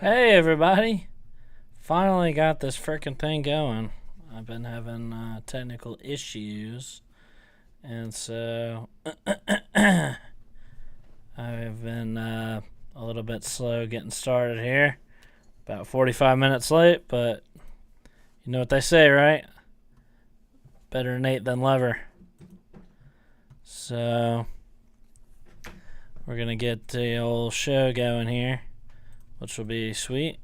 Hey everybody! Finally got this frickin' thing going. I've been having technical issues, and so I've been a little bit slow getting started here. About 45 minutes late, but you know what they say, right? Better Nate than Lever. So we're gonna get the old show going here, which will be sweet.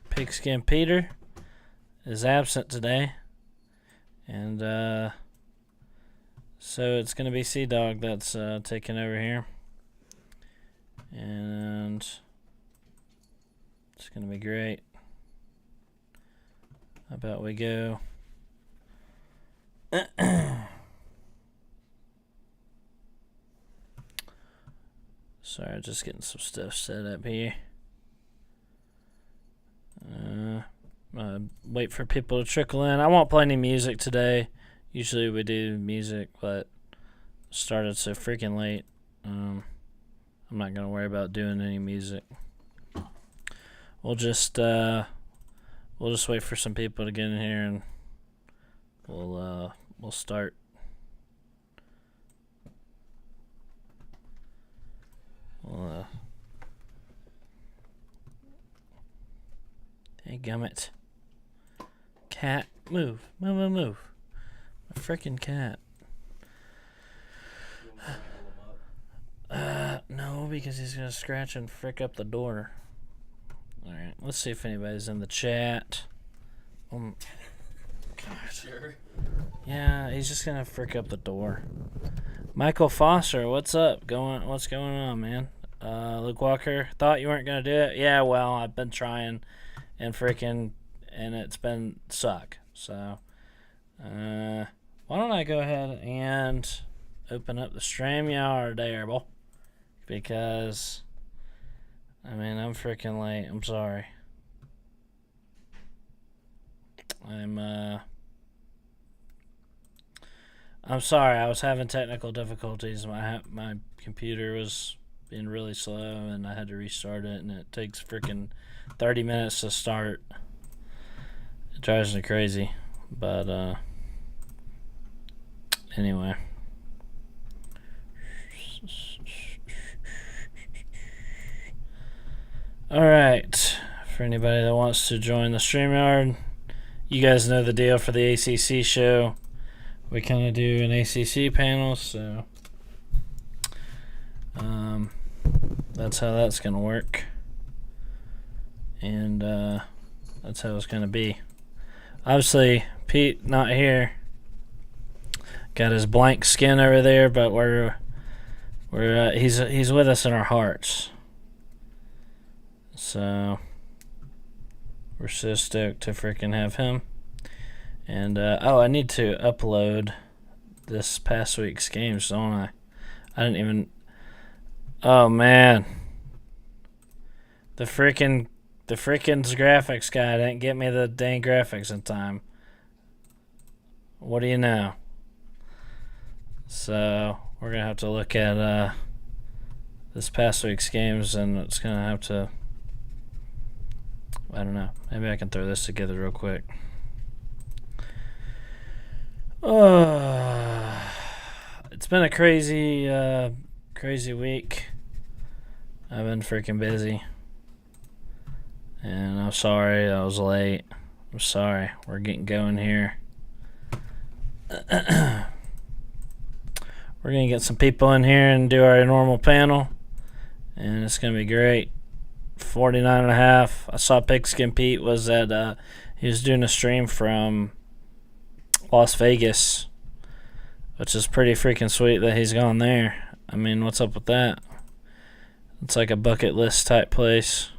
Pigskin Peter is absent today, and so it's gonna be Sea Dog that's taking over here, and it's gonna be great. How about we go? Sorry, just getting some stuff set up here. Wait for people to trickle in. I won't play any music today. Usually we do music, but started so freaking late. I'm not gonna worry about doing any music. We'll just wait for some people to get in here, and we'll start. Hey, gummit. Cat, move. My freaking cat. No, because he's gonna scratch and frick up the door. Alright, let's see if anybody's in the chat. God. Sure. Yeah, he's just gonna frick up the door. Michael Foster, what's up? What's going on, man? Luke Walker, thought you weren't gonna do it. Yeah, well, I've been trying, and it's been suck. So, why don't I go ahead and open up the StreamYard there, boy? Because, I'm freaking late. I'm sorry. I'm sorry. I was having technical difficulties. My computer was being really slow, and I had to restart it, and it takes freaking 30 minutes to start. It drives me crazy. But anyway. Alright. For anybody that wants to join the StreamYard, you guys know the deal for the ACC show. We kind of do an ACC panel, so that's how that's going to work. And that's how it's going to be. Obviously, Pete not here. Got his blank skin over there, but he's with us in our hearts. So we're so stoked to freaking have him. And I need to upload this past week's games, don't I? I didn't even. Oh man, the freaking graphics guy didn't get me the dang graphics in time. What do you know? So we're gonna have to look at this past week's games, and it's gonna have to. I don't know. Maybe I can throw this together real quick. It's been a crazy week. I've been freaking busy. And I'm sorry I was late. I'm sorry. We're getting going here. We're going to get some people in here and do our normal panel. And it's going to be great. 49.5. I saw Pigskin Pete was at, he was doing a stream from Las Vegas, which is pretty freaking sweet that he's gone there. I mean, what's up with that? It's like a bucket list type place.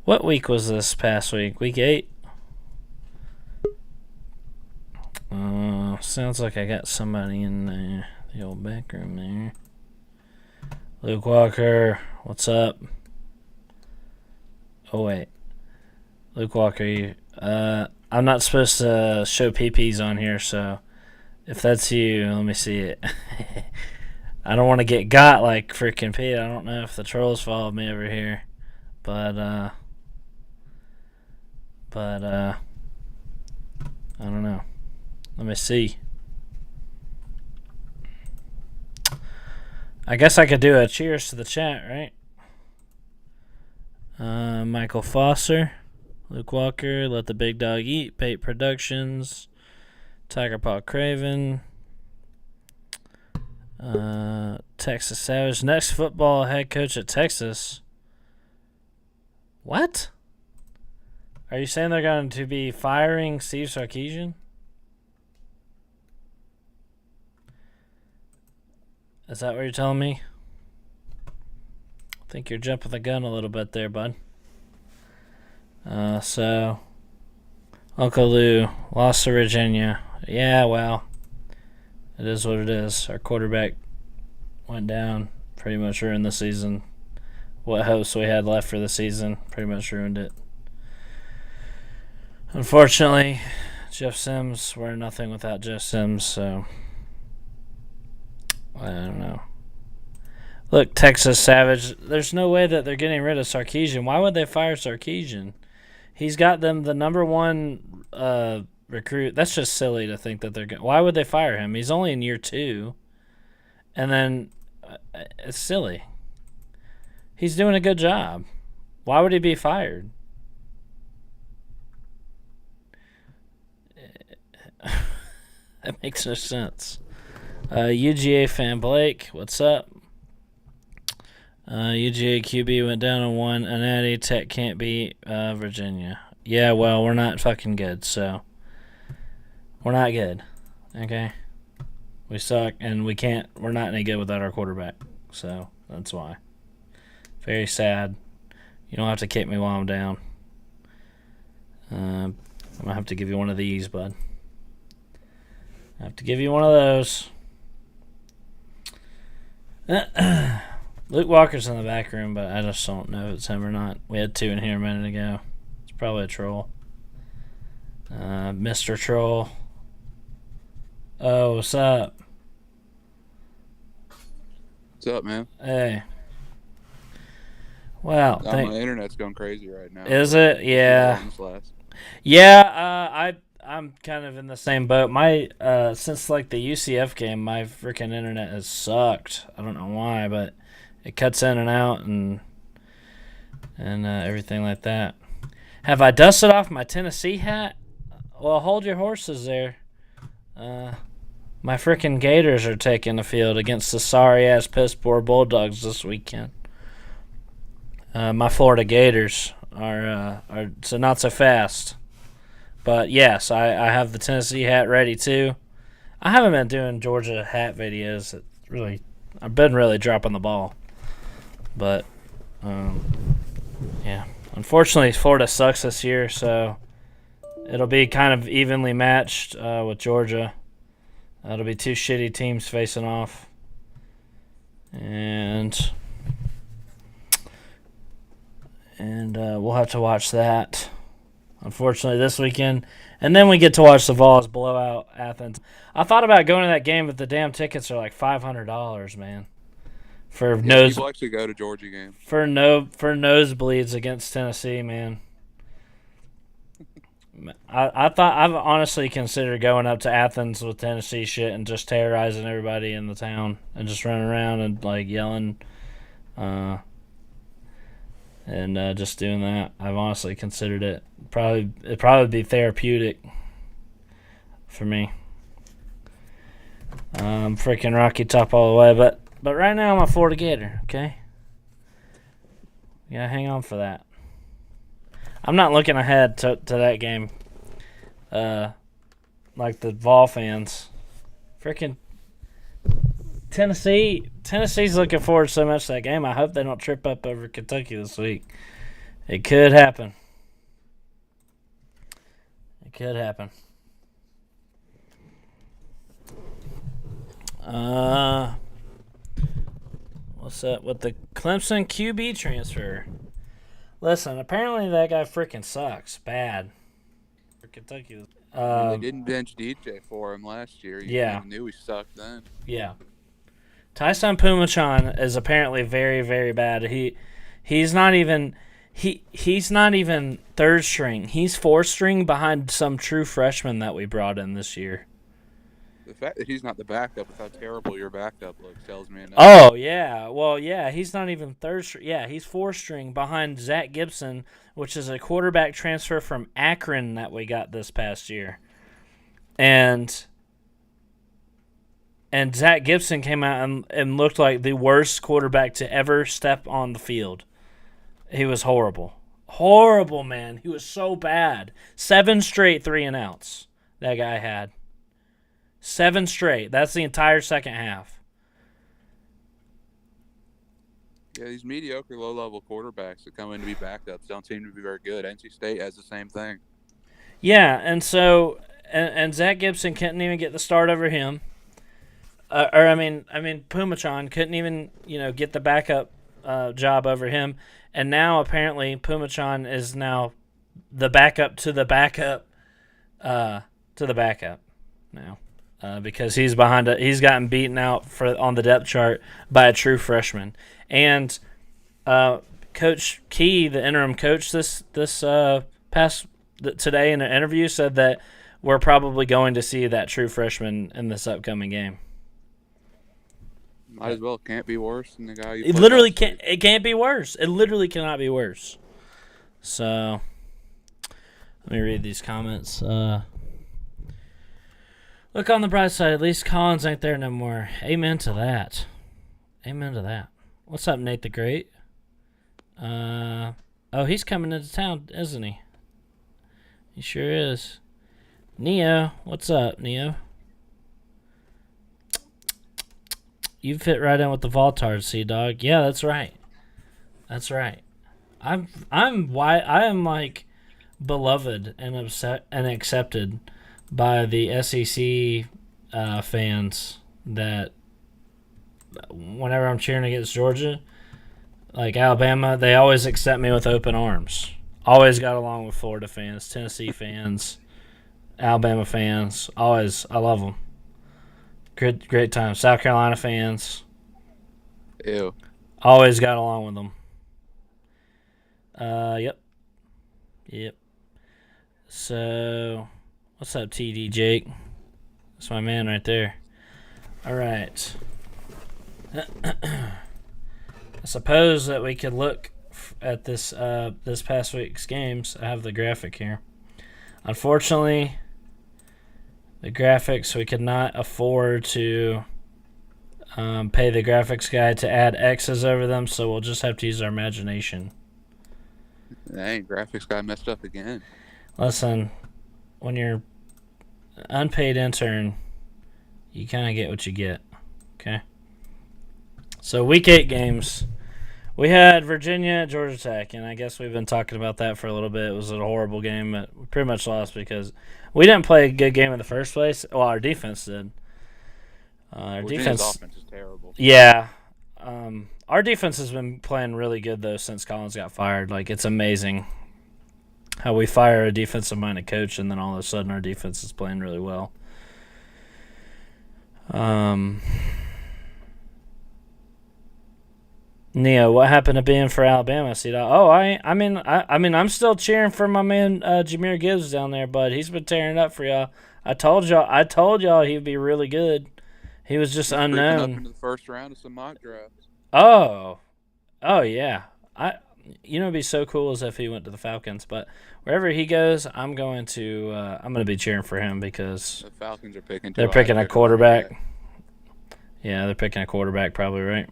What week was this past week? Week 8? Sounds like I got somebody in there. The old back room there. Luke Walker, what's up? Oh, wait. Luke Walker, I'm not supposed to show PPs on here, so if that's you, let me see it. I don't want to get got like freaking Pete. I don't know if the trolls followed me over here, but I don't know. Let me see. I guess I could do a cheers to the chat, right? Michael Foster, Luke Walker, Let the Big Dog Eat, Pate Productions, Tiger Paw Craven, Texas Savage, next football head coach at Texas. What? Are you saying they're going to be firing Steve Sarkisian? Is that what you're telling me? I think you're jumping the gun a little bit there, bud. So, Uncle Lou lost to Virginia. Yeah, well, it is what it is. Our quarterback went down, pretty much ruined the season. What hopes we had left for the season pretty much ruined it. Unfortunately, Jeff Sims, we're nothing without Jeff Sims, so I don't know. Look, Texas Savage, there's no way that they're getting rid of Sarkisian. Why would they fire Sarkisian? He's got them the number one recruit. That's just silly to think that they're going. Why would they fire him? He's only in year 2. And then it's silly. He's doing a good job. Why would he be fired? That makes no sense. UGA fan Blake, what's up? UGA QB went down and won a natty. Tech can't beat Virginia. Yeah, well, we're not fucking good, so we're not good. Okay, we suck, and we can't. We're not any good without our quarterback. So that's why. Very sad. You don't have to kick me while I'm down. I'm gonna have to give you one of these, bud. I have to give you one of those. Luke Walker's in the back room, but I just don't know if it's him or not. We had 2 in here a minute ago. It's probably a troll. Mr. Troll. Oh, what's up? What's up, man? Hey. Wow. My internet's going crazy right now. Is it? Yeah. Yeah, I'm kind of in the same boat. My since like the UCF game, my freaking internet has sucked. I don't know why, but it cuts in and out and everything like that. Have I dusted off my Tennessee hat? Well, hold your horses there. My freaking Gators are taking the field against the sorry-ass piss-poor Bulldogs this weekend. My Florida Gators are so not so fast. But, yes, I have the Tennessee hat ready, too. I haven't been doing Georgia hat videos. I've been really dropping the ball. But, yeah. Unfortunately, Florida sucks this year, so it'll be kind of evenly matched with Georgia. It'll be 2 shitty teams facing off. And we'll have to watch that, unfortunately, this weekend. And then we get to watch the Vols blow out Athens. I thought about going to that game, but the damn tickets are like $500, man. People actually go to Georgia games. For nosebleeds against Tennessee, man. I've honestly considered going up to Athens with Tennessee shit and just terrorizing everybody in the town and just running around and like yelling, and just doing that. I've honestly considered it. It'd probably be therapeutic for me. Freaking Rocky Top all the way, but right now I'm a Florida Gator. Okay, yeah, hang on for that. I'm not looking ahead to that game like the Vol fans. Freaking Tennessee's looking forward so much to that game. I hope they don't trip up over Kentucky this week. It could happen. What's up with the Clemson QB transfer? Listen, apparently that guy freaking sucks. Bad. For Kentucky. They didn't bench DJ for him last year. You knew he sucked then. Yeah. Tyson Pumachan is apparently very, very bad. He's not even third string. He's fourth string behind some true freshman that we brought in this year. The fact that he's not the backup with how terrible your backup looks tells me enough. Oh, yeah. Well, yeah, he's not even third string. Yeah, he's fourth string behind Zach Gibson, which is a quarterback transfer from Akron that we got this past year. And Zach Gibson came out and looked like the worst quarterback to ever step on the field. He was horrible. Horrible, man. He was so bad. 7 straight 3-and-outs that guy had. 7 straight. That's the entire second half. Yeah, these mediocre, low-level quarterbacks that come in to be backups don't seem to be very good. NC State has the same thing. Yeah, and so and Zach Gibson couldn't even get the start over him. Pumachan couldn't even get the backup job over him, and now apparently Pumachan is now the backup to the backup now. Because he's he's gotten beaten out on the depth chart by a true freshman. And Coach Key, the interim coach, today in an interview said that we're probably going to see that true freshman in this upcoming game. Might as well. Can't be worse than the guy you. It literally can't. It can't be worse. It literally cannot be worse. So let me read these comments. Look on the bright side. At least Collins ain't there no more. Amen to that. Amen to that. What's up, Nate the Great? He's coming into town, isn't he? He sure is. Neo, what's up, Neo? You fit right in with the Voltard, Sea-Dog. Yeah, that's right. That's right. I am like beloved and accepted by the SEC fans that whenever I'm cheering against Georgia, like Alabama, they always accept me with open arms. Always got along with Florida fans, Tennessee fans, Alabama fans. Always, I love them. Great time. South Carolina fans. Ew. Always got along with them. Yep. So, what's up, TD Jake? That's my man right there. All right. I suppose that we could look at this past week's games. I have the graphic here. Unfortunately, the graphics, we could not afford to pay the graphics guy to add X's over them, so we'll just have to use our imagination. Dang, graphics guy messed up again. Listen, when you're an unpaid intern, you kind of get what you get, okay? So Week 8 games. We had Virginia at Georgia Tech, and I guess we've been talking about that for a little bit. It was a horrible game, but we pretty much lost because we didn't play a good game in the first place. Well, our defense did. Virginia's offense is terrible. Yeah. Our defense has been playing really good, though, since Collins got fired. Like, it's amazing how we fire a defensive-minded coach, and then all of a sudden our defense is playing really well. Neo, what happened to being for Alabama? See that? Oh, I mean, I'm still cheering for my man Jahmyr Gibbs down there, but he's been tearing it up for y'all. I told y'all he'd be really good. He was just unknown. Up into the first round of some mock drafts. Oh yeah. It'd be so cool as if he went to the Falcons, but wherever he goes, I'm going to be cheering for him because the Falcons are picking. They're picking a quarterback. Yeah, they're picking a quarterback, probably, right?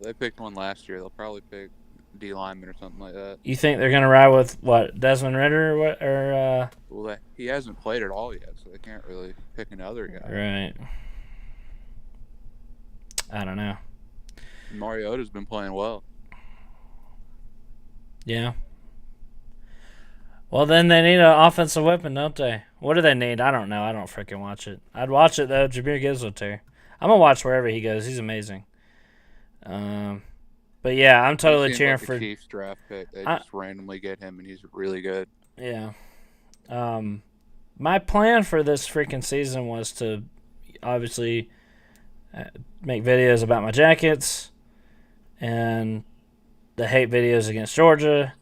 They picked one last year. They'll probably pick D lineman or something like that. You think they're gonna ride with what, Desmond Ridder or what? Well, he hasn't played at all yet, so they can't really pick another guy. Right. I don't know. Mariota's been playing well. Yeah. Well, then they need an offensive weapon, don't they? What do they need? I don't know. I don't freaking watch it. I'd watch it though. Jahmyr Gibbs will tear. I'm gonna watch wherever he goes. He's amazing. But yeah, I'm totally cheering for the Chiefs draft pick. They just randomly get him, and he's really good. Yeah. My plan for this freaking season was to obviously make videos about my Jackets and the hate videos against Georgia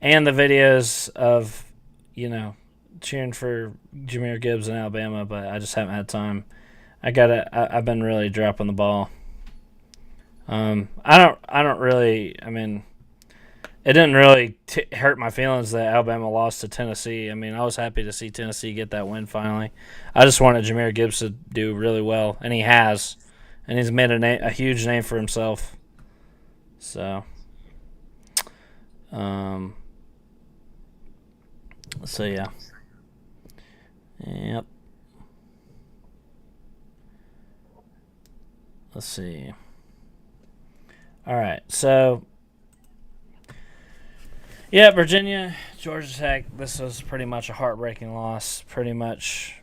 and the videos of, cheering for Jahmyr Gibbs in Alabama, but I just haven't had time. I've been really dropping the ball. I don't really, it didn't really hurt my feelings that Alabama lost to Tennessee. I was happy to see Tennessee get that win finally. I just wanted Jahmyr Gibbs to do really well, and he has. And he's made a huge name for himself. So, yeah. Yep. Let's see. All right, so yeah, Virginia, Georgia Tech. This was pretty much a heartbreaking loss. Pretty much.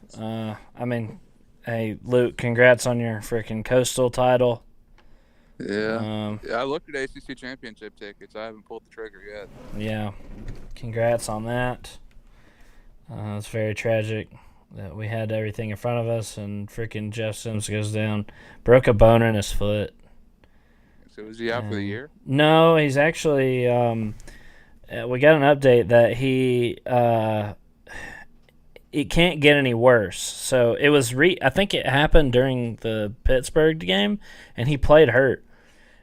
Hey, Luke, congrats on your freaking Coastal title. Yeah. I looked at ACC championship tickets. I haven't pulled the trigger yet. Yeah, congrats on that. It's very tragic that we had everything in front of us, and freaking Jeff Sims goes down, broke a bone in his foot. So is he out for the year? No, he's actually. We got an update that it can't get any worse. So it was I think it happened during the Pittsburgh game, and he played hurt.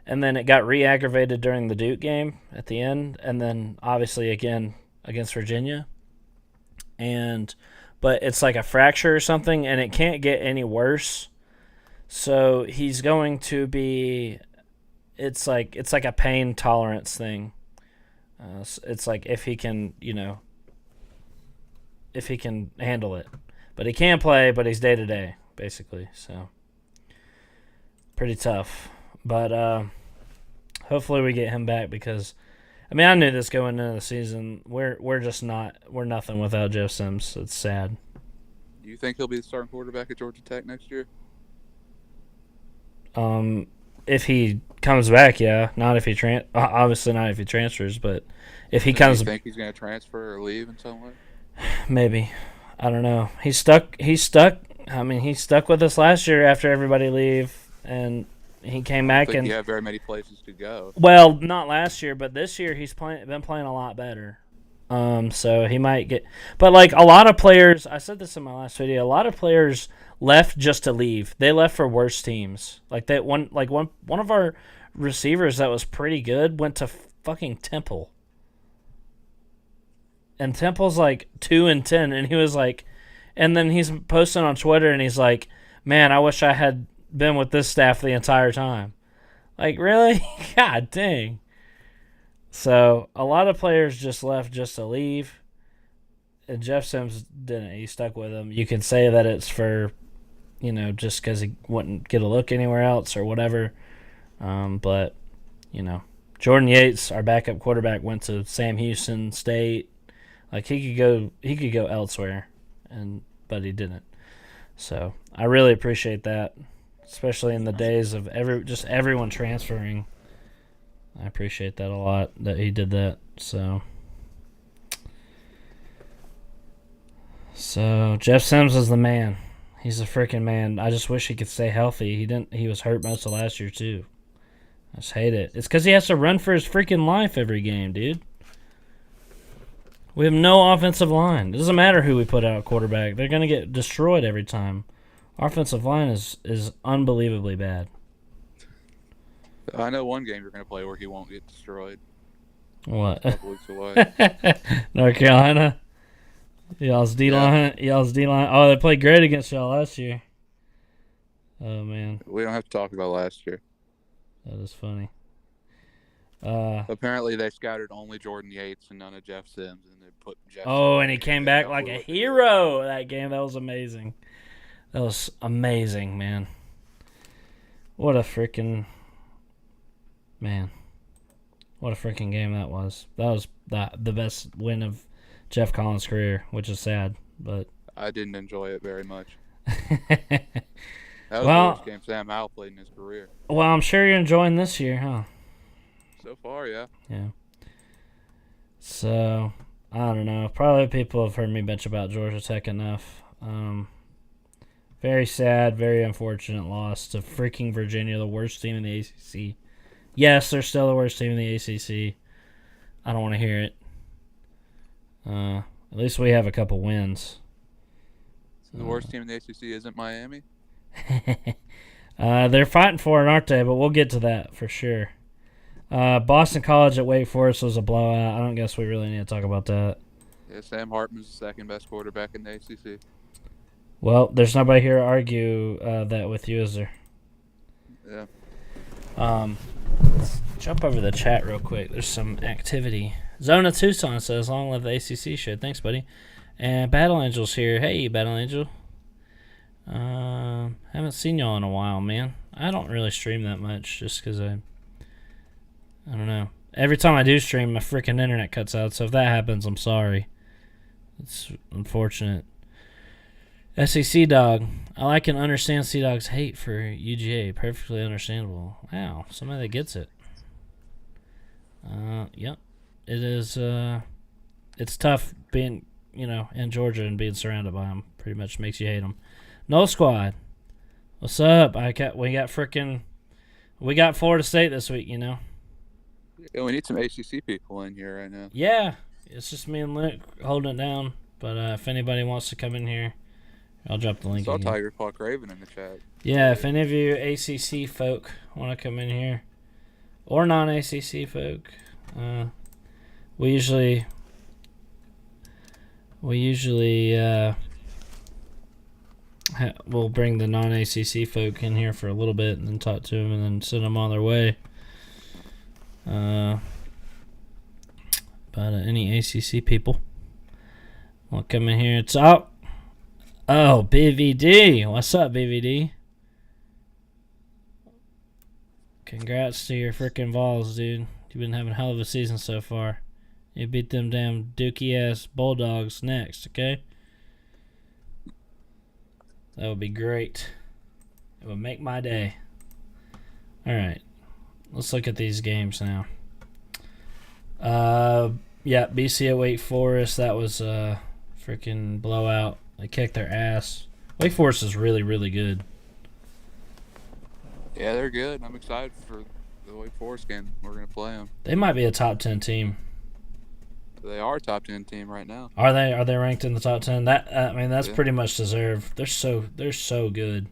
And then it got re-aggravated during the Duke game at the end, and then obviously again against Virginia. But it's like a fracture or something, and it can't get any worse. So he's going to be. It's like a pain tolerance thing. It's like if he can, if he can handle it. But he can play, but he's day-to-day, basically. So, pretty tough. But hopefully we get him back because, I knew this going into the season. We're just not – we're nothing without Jeff Sims. It's sad. Do you think he'll be the starting quarterback at Georgia Tech next year? If he comes back, yeah. Not if he obviously not if he transfers, but if he comes. Do you think he's going to transfer or leave in some way? Maybe. I don't know. He's stuck. He stuck with us last year after everybody leave, and he came back I don't think and he had very many places to go. Well, not last year, but this year he's been playing a lot better. So he might get. But like a lot of players, I said this in my last video. A lot of players left just to leave. They left for worse teams. Like that one of our receivers that was pretty good went to fucking Temple. And Temple's like 2-10, and he was like, and then he's posting on Twitter, and he's like, "Man, I wish I had been with this staff the entire time." Like, really? God dang. So a lot of players just left just to leave, and Jeff Sims didn't. He stuck with them. You can say that it's for, just because he wouldn't get a look anywhere else or whatever. But Jordan Yates, our backup quarterback, went to Sam Houston State. Like he could go elsewhere, but he didn't. So I really appreciate that, especially in the days of everyone transferring. I appreciate that a lot that he did that. So Jeff Sims is the man. He's a freaking man. I just wish he could stay healthy. He didn't. He was hurt most of last year too. I just hate it. It's because he has to run for his freaking life every game, dude. We have no offensive line. It doesn't matter who we put out at quarterback. They're going to get destroyed every time. Our offensive line is unbelievably bad. I know one game you're going to play where he won't get destroyed. What? A couple weeks away. North Carolina? Y'all's D-line? Yeah. Y'all's D-line? Oh, they played great against y'all last year. Oh, man. We don't have to talk about last year. That is funny. Apparently, they scouted only Jordan Yates and none of Jeff Sims, and they put Jeff. Oh, and he came back like a hero that game. That was amazing. That was amazing, man. What a freaking man! What a freaking game that was. That was the best win of Jeff Collins' career, which is sad, but I didn't enjoy it very much. That was the worst game Sam Howell played in his career. Well, I'm sure you're enjoying this year, huh? So far, yeah. Yeah. So, I don't know. Probably people have heard me bitch about Georgia Tech enough. Very sad, very unfortunate loss to freaking Virginia, the worst team in the ACC. Yes, they're still the worst team in the ACC. I don't want to hear it. At least we have a couple wins. The worst team in the ACC isn't Miami. They're fighting for it, aren't they? But we'll get to that for sure. Boston College at Wake Forest was a blowout. I don't guess we really need to talk about that. Yeah, Sam Hartman's the second best quarterback in the ACC. Well, there's nobody here to argue that with you, is there? Yeah. Let's jump over the chat real quick. There's some activity. Zona Tucson says, "Long live the ACC show." Thanks, buddy. And Battle Angel's here. Hey, Battle Angel. Haven't seen y'all in a while, man. I don't really stream that much just because I don't know. Every time I do stream, my freaking internet cuts out. So if that happens, I'm sorry. It's unfortunate. SEC Dog. I like and understand C-Dog's hate for UGA. Perfectly understandable. Wow, somebody that gets it. Yep. It is, it's tough being, in Georgia and being surrounded by them. Pretty much makes you hate them. No Squad. What's up? We got Florida State this week, Yeah, we need some ACC people in here right now. Yeah. It's just me and Luke holding it down. But if anybody wants to come in here, I'll drop the link. I saw again. Tiger Claw Craven in the chat. Yeah, if any of you ACC folk want to come in here, or non-ACC folk, we usually we'll bring the non-ACC folk in here for a little bit and then talk to them and then send them on their way. But any ACC people want to come in here? It's out. Oh, BVD. What's up, BVD? Congrats to your freaking Vols, dude. You've been having a hell of a season so far. You beat them damn dookie-ass Bulldogs next, okay? That would be great. It would make my day. Alright. Let's look at these games now. Yeah, BC at Wake Forest. That was a freaking blowout. They kicked their ass. Wake Forest is really, really good. Yeah, they're good. I'm excited for the Wake Forest game. We're going to play them. They might be a top 10 team. They are a top 10 team right now. Are they? Are they ranked in the top 10? That's Yeah. pretty much deserved. They're so good.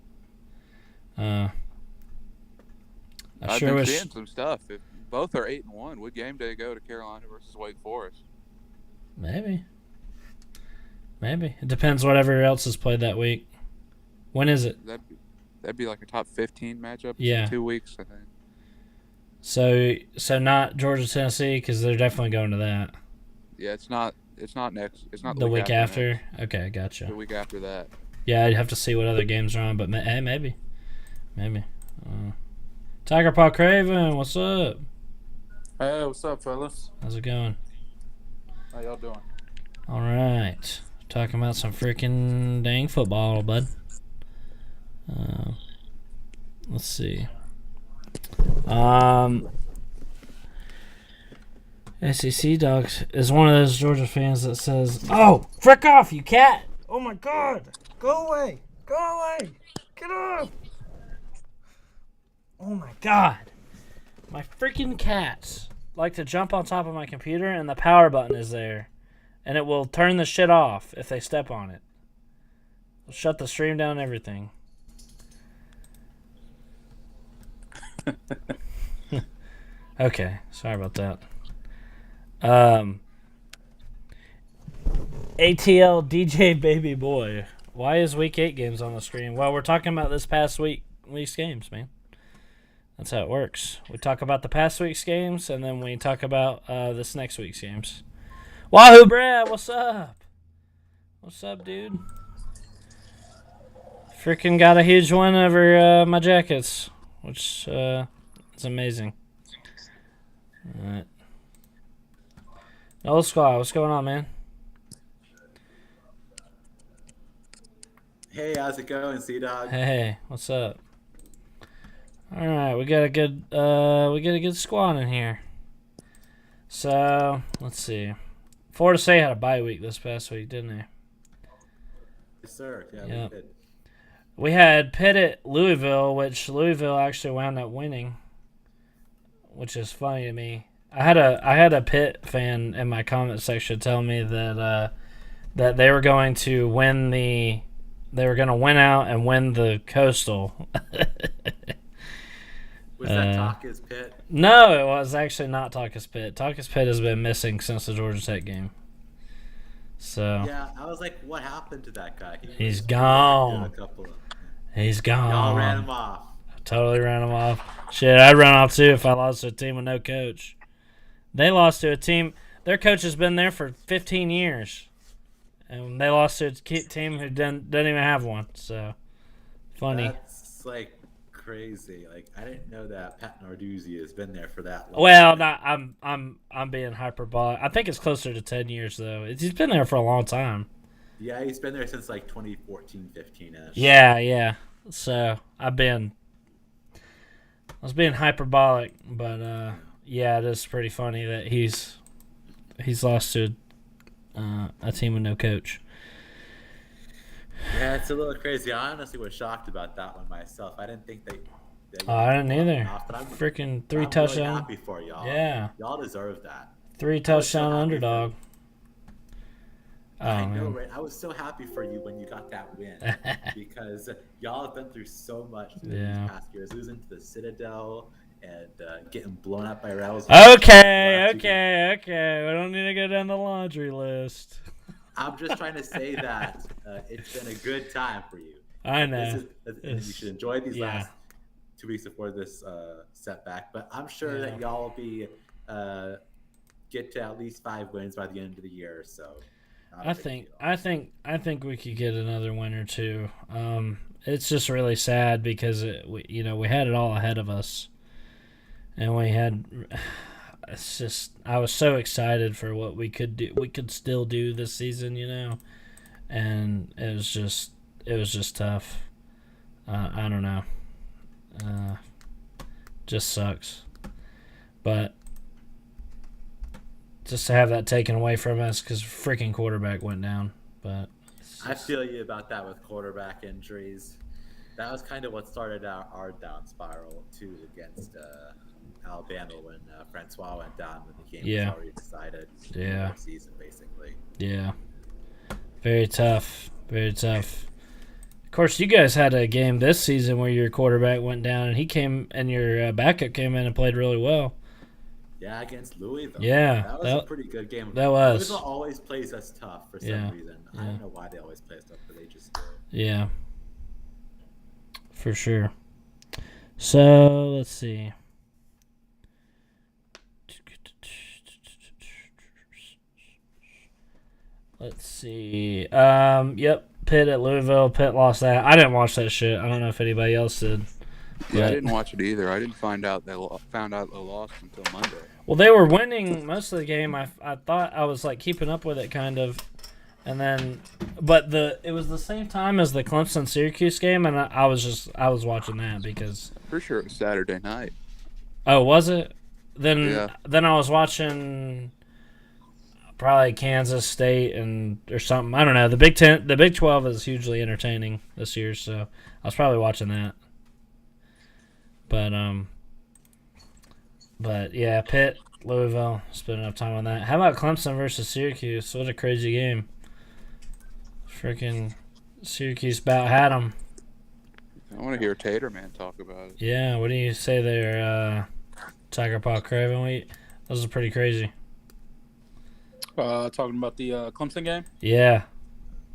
I I've sure been wish. seeing some stuff. If both are 8-1, would game day go to Carolina versus Wake Forest? Maybe. It depends whatever else is played that week. When is it? That'd be like a top 15 matchup. Yeah. In 2 weeks, I think. So not Georgia Tennessee because they're definitely going to that. Yeah, it's not next. It's not The week after. next. Okay, gotcha. The week after that. Yeah, I'd have to see what other games are on, but hey, maybe. Tiger Paw Craven, what's up? Hey, what's up, fellas? How's it going? How y'all doing? All right, talking about some freaking dang football, bud. Let's see. SEC Dogs is one of those Georgia fans that says, "Oh, frick off, you cat! Oh my God, go away, get off! Oh my God, my freaking cats like to jump on top of my computer, and the power button is there, and it will turn the shit off if they step on it. It'll shut the stream down and everything." Okay, sorry about that. ATL DJ Baby Boy. Why is Week 8 games on the screen? Well, we're talking about this past week's games, man. That's how it works. We talk about the past week's games, and then we talk about this next week's games. Wahoo Brad, what's up? What's up, dude? Freaking got a huge win over my Jackets, which is amazing. Alright. Old Squad, what's going on, man? Hey, how's it going, C-Dog? Hey, what's up? Alright, we got a good squad in here. So, let's see. Florida State had a bye week this past week, didn't they? Yes, sir. Yeah, Yep. we did. We had Pitt at Louisville, which Louisville actually wound up winning, which is funny to me. I had a Pitt fan in my comment section tell me that that they were going to win out and win the Coastal. Was that Taka's Pitt? No, it was actually not Taka's Pitt. Taka's Pitt has been missing since the Georgia Tech game. So Yeah, I was like, what happened to that guy? He's was gone. a couple of, He's gone. y'all ran him off. Totally ran him off. Shit, I'd run off too if I lost to a team with no coach. They lost to a team. Their coach has been there for 15 years, and they lost to a team who doesn't even have one. So funny. That's like crazy. Like I didn't know that Pat Narduzzi has been there for that long. Well, not, I'm being hyperbolic. I think it's closer to 10 years though. He's been there for a long time. Yeah, he's been there since like 2014, 15ish. Yeah. So I was being hyperbolic, but yeah, it is pretty funny that he's lost to a team with no coach. Yeah, it's a little crazy. I honestly was shocked about that one myself. I didn't think they I didn't either. off, but I'm Freaking really touchdown. happy for y'all. Yeah. Y'all deserve that. 3 touchdown happy underdog. I Oh know, man. right? I was so happy for you when you got that win because y'all have been through so much through Yeah. these past years, losing to the Citadel and getting blown up by Rebels. Okay. We don't need to go down the laundry list. I'm just trying to say that it's been a good time for you. I know. You should enjoy these Yeah. last 2 weeks before this setback. But I'm sure that y'all will be get to at least 5 wins by the end of the year. So I think we could get another win or two. It's just really sad because we had it all ahead of us, and we had. It's just I was so excited for what we could do. We could still do this season, and it was just tough. I don't know. Just sucks, but. Just to have that taken away from us because freaking quarterback went down. But I feel you about that with quarterback injuries. That was kind of what started our down spiral too against Alabama when Francois went down when the game was already decided. Yeah. Season basically. Yeah. Very tough. Very tough. Of course, you guys had a game this season where your quarterback went down and your backup came in and played really well. Yeah, against Louisville. Yeah, that was a pretty good game. That was. Louisville always plays us tough for some reason. I don't know why they always play us tough, but they just do. Yeah, for sure. So let's see. Yep. Pitt at Louisville. Pitt lost that. I didn't watch that shit. I don't know if anybody else did. Yeah, I didn't watch it either. I didn't find out they lost until Monday. Well, they were winning most of the game. I thought I was like keeping up with it kind of, and then, but it was the same time as the Clemson Syracuse game, and I was watching that because. Pretty sure it was Saturday night. Oh, was it? Then Yeah. Then I was watching probably Kansas State or something. I don't know. The Big 12 is hugely entertaining this year, so I was probably watching that. But yeah, Pitt, Louisville, spent enough time on that. How about Clemson versus Syracuse? What a crazy game. Freaking Syracuse about had them. I want to hear Tater Man talk about it. Yeah, what do you say there, Tiger Paw Craven? Those are pretty crazy. Talking about the Clemson game? Yeah.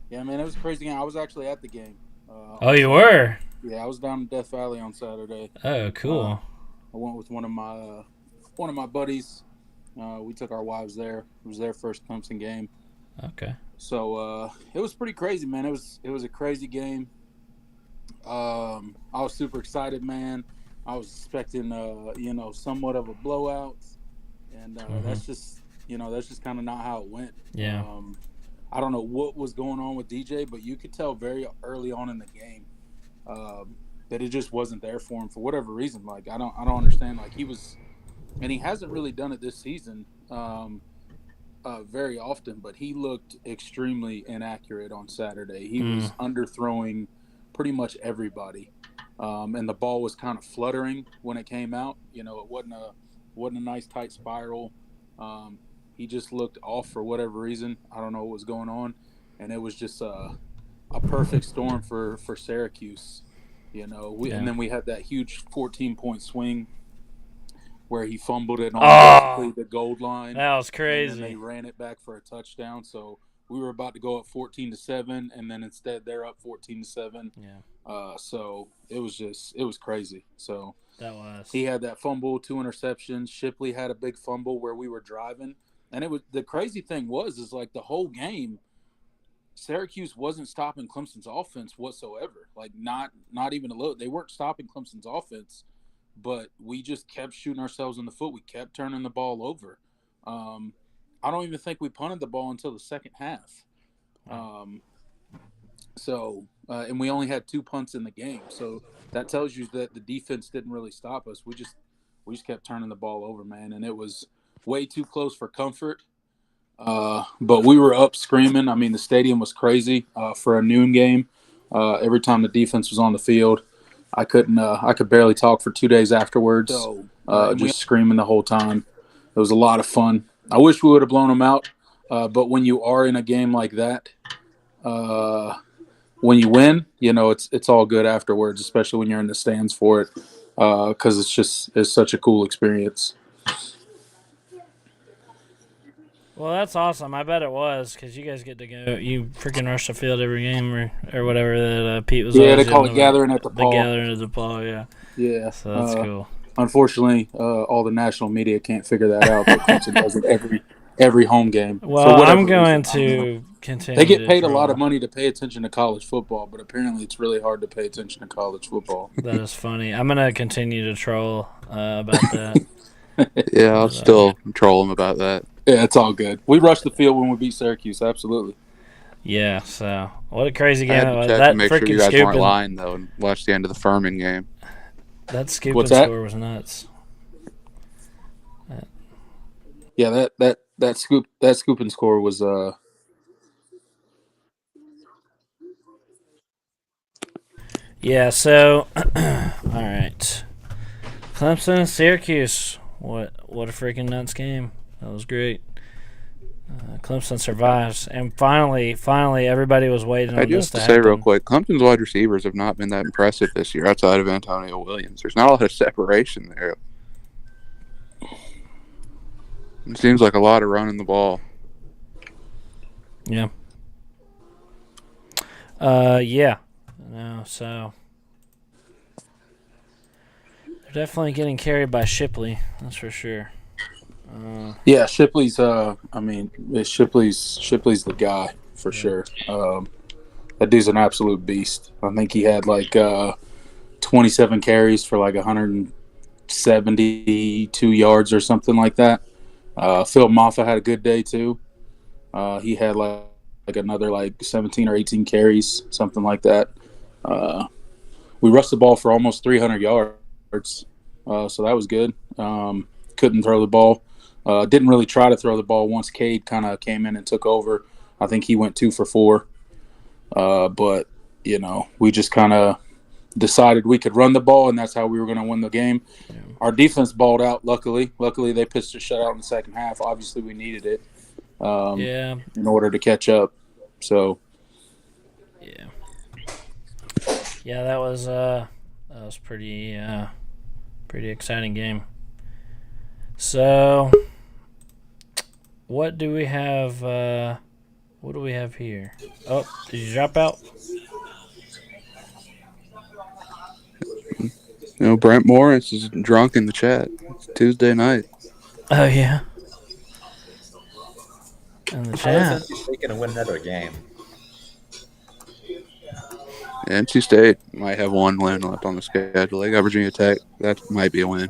Yeah, man, it was a crazy game. I was actually at the game. Oh, you were? Yeah, I was down in Death Valley on Saturday. Oh, cool. I went with one of my buddies. We took our wives there. It was their first Clemson game. Okay. So it was pretty crazy, man. It was a crazy game. I was super excited, man. I was expecting somewhat of a blowout, and that's just kind of not how it went. Yeah. I don't know what was going on with DJ, but you could tell very early on in the game that it just wasn't there for him for whatever reason. Like I don't understand. Like he was, and he hasn't really done it this season very often, but he looked extremely inaccurate on Saturday. He was underthrowing pretty much everybody. And the ball was kind of fluttering when it came out. You know, it wasn't a nice tight spiral. He just looked off for whatever reason. I don't know what was going on, and it was just a perfect storm for Syracuse. You know, and then we had that huge 14-point swing where he fumbled it on basically the goal line. That was crazy. And then they ran it back for a touchdown. So we were about to go up 14-7, and then instead they're up 14-7. Yeah. So it was crazy. So that was. He had that fumble, 2 interceptions. Shipley had a big fumble where we were driving, and it was the crazy thing is like the whole game, Syracuse wasn't stopping Clemson's offense whatsoever. Like not even a little. They weren't stopping Clemson's offense, but we just kept shooting ourselves in the foot. We kept turning the ball over. I don't even think we punted the ball until the second half. And we only had 2 punts in the game. So that tells you that the defense didn't really stop us. We just kept turning the ball over, man. And it was way too close for comfort. But we were up screaming. I mean, the stadium was crazy for a noon game. Every time the defense was on the field, I could barely talk for 2 days afterwards. Just screaming the whole time. It was a lot of fun. I wish we would have blown them out. But when you are in a game like that, when you win, you know, it's all good afterwards, especially when you're in the stands for it, because it's such a cool experience. Well, that's awesome. I bet it was, because you guys get to go. You freaking rush the field every game or whatever that Pete was. Yeah, they call it gathering at the Paul. The gathering at the Paul, yeah. Yeah. So that's cool. Unfortunately, all the national media can't figure that out, but Clemson does it every home game. Well, I'm going to continue. They get paid a lot of money to pay attention to college football, but apparently it's really hard to pay attention to college football. That is funny. I'm going to continue to troll about that. Yeah, I'll still troll him about that. Yeah, it's all good. We rushed the field when we beat Syracuse, absolutely. Yeah, so what a crazy game I that was. had to check That to make sure you guys scooping, weren't lying, though, and watch the end of the Furman game. That scooping What's that? score was nuts. Yeah, that scooping score was Yeah, so all right. Clemson, Syracuse. What a freaking nuts game. That was great. Clemson survives, and finally, everybody was waiting on this to happen. I do have to say real quick, Clemson's wide receivers have not been that impressive this year outside of Antonio Williams. There's not a lot of separation there. It seems like a lot of running the ball. Yeah. Yeah. No, so they're definitely getting carried by Shipley. That's for sure. Yeah, Shipley's. Shipley's the guy for sure. That dude's an absolute beast. I think he had like 27 carries for like 172 yards or something like that. Phil Maffa had a good day too. He had like another like 17 or 18 carries, something like that. We rushed the ball for almost 300 yards, so that was good. Couldn't throw the ball. Didn't really try to throw the ball once Cade kind of came in and took over. I think he went 2 for 4. But, you know, we just kind of decided we could run the ball, and that's how we were going to win the game. Yeah. Our defense balled out, luckily. Luckily, they pitched a shutout in the second half. Obviously, we needed it in order to catch up. So, yeah. Yeah, that was pretty exciting game. So, what do we have? What do we have here? Oh, did you drop out? You know, Brent Morris is drunk in the chat. It's Tuesday night. Oh yeah. In the chat. They're going to win another game. NC State might have one win left on the schedule. They got Virginia Tech. That might be a win.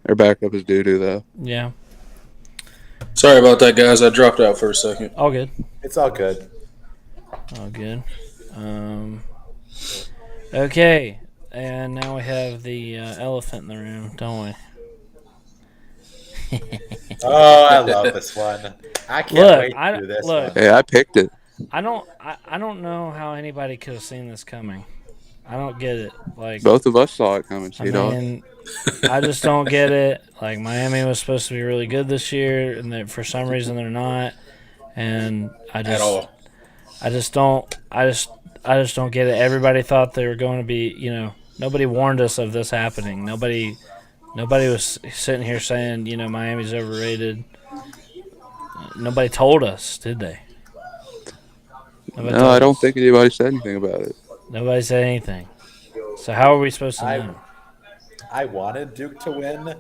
Their backup is doo-doo, though. Yeah. Sorry about that, guys. I dropped out for a second. All good. It's all good. All good. Okay. And now we have the elephant in the room, don't we? Oh, I love this one. I can't wait to do this one. Hey, I picked it. I don't know how anybody could have seen this coming. I don't get it. Like, Both of us saw it coming, I T-Dog. mean, I just don't get it. Like, Miami was supposed to be really good this year, and for some reason they're not. And At all. I just don't get it. Everybody thought they were going to be, nobody warned us of this happening. Nobody was sitting here saying, Miami's overrated. Nobody told us, did they? Nobody No, told I don't us. think anybody said anything about it. Nobody said anything. So how are we supposed to know? I wanted Duke to win,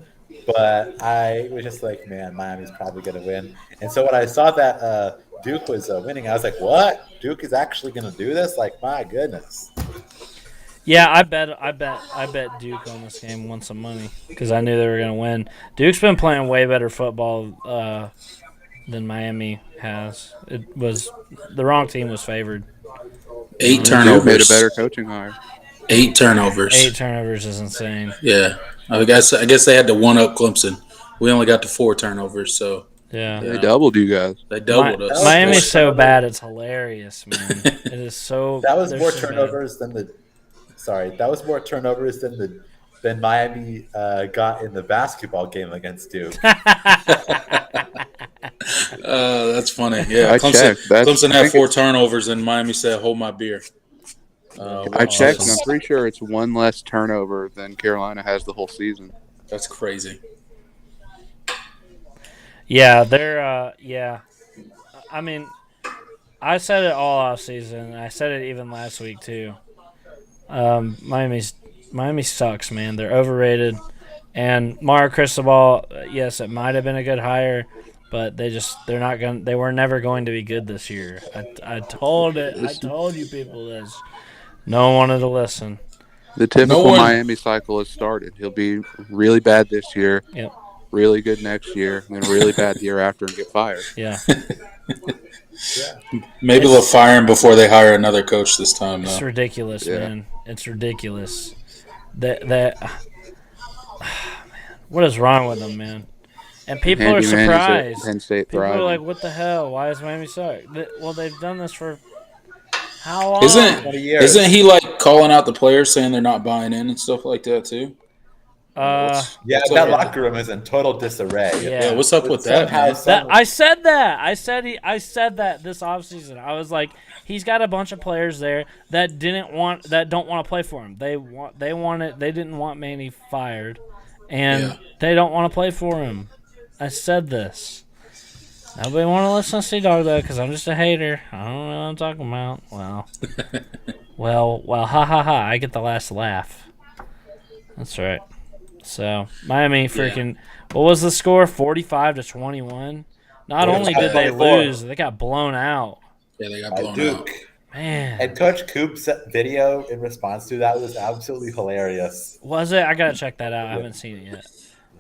but I was just like, man, Miami's probably going to win. And so when I saw that Duke was winning, I was like, what? Duke is actually going to do this? Like, my goodness. Yeah, I bet Duke on this game won some money because I knew they were going to win. Duke's been playing way better football than Miami has. It was the wrong team was favored. 8 Duke turnovers. made a better coaching hire. 8 turnovers. 8 turnovers is insane. Yeah. I guess they had to one-up Clemson. We only got to 4 turnovers, so Yeah. They doubled you guys. they doubled us. Miami's so bad, it's hilarious, man. It is so. That was they're more so bad. turnovers than that was more turnovers than Miami got in the basketball game against Duke. That's funny. Yeah, I checked. Clemson I had think 4 turnovers, and Miami said, "Hold my beer." I checked, and I'm pretty sure it's one less turnover than Carolina has the whole season. That's crazy. Yeah, they're. Yeah, I mean, I said it all off season. I said it even last week too. Miami sucks, man. They're overrated. And Mario Cristobal, yes, it might have been a good hire, but they were never going to be good this year. I told you people this. No one wanted to listen. The typical one- Miami cycle has started. He'll be really bad this year, Yep. really good next year, and then really bad the year after and get fired. Yeah. Maybe they'll fire him before they hire another coach this time. It's Though. ridiculous, Yeah. man. It's ridiculous. That what is wrong with them, man? And people are Handy man is at surprised. Penn State People are thriving. like, "What the hell? Why is Miami suck?" Well, they've done this for how long? 20 years. Isn't he like calling out the players saying they're not buying in and stuff like that too? Uh, Yeah, What's that up? locker room is in total disarray. Yeah. Yeah, what's up with that, Somehow, man? that I said that. I said that this offseason. I was like, he's got a bunch of players there that don't want to play for him. They didn't want Manny fired, and Yeah. they don't want to play for him. I said this. Nobody want to listen to C-Dog though, because I'm just a hater. I don't know what I'm talking about. Well, ha ha ha! I get the last laugh. That's right. So Miami freaking. What was the score? 45-21. Not Yeah, only it was did they 24. lose, they got blown out. Yeah, they got By blown out. Duke. Man, And Coach Coop's video in response to that was absolutely hilarious. was it? I gotta check that out. I haven't seen it yet.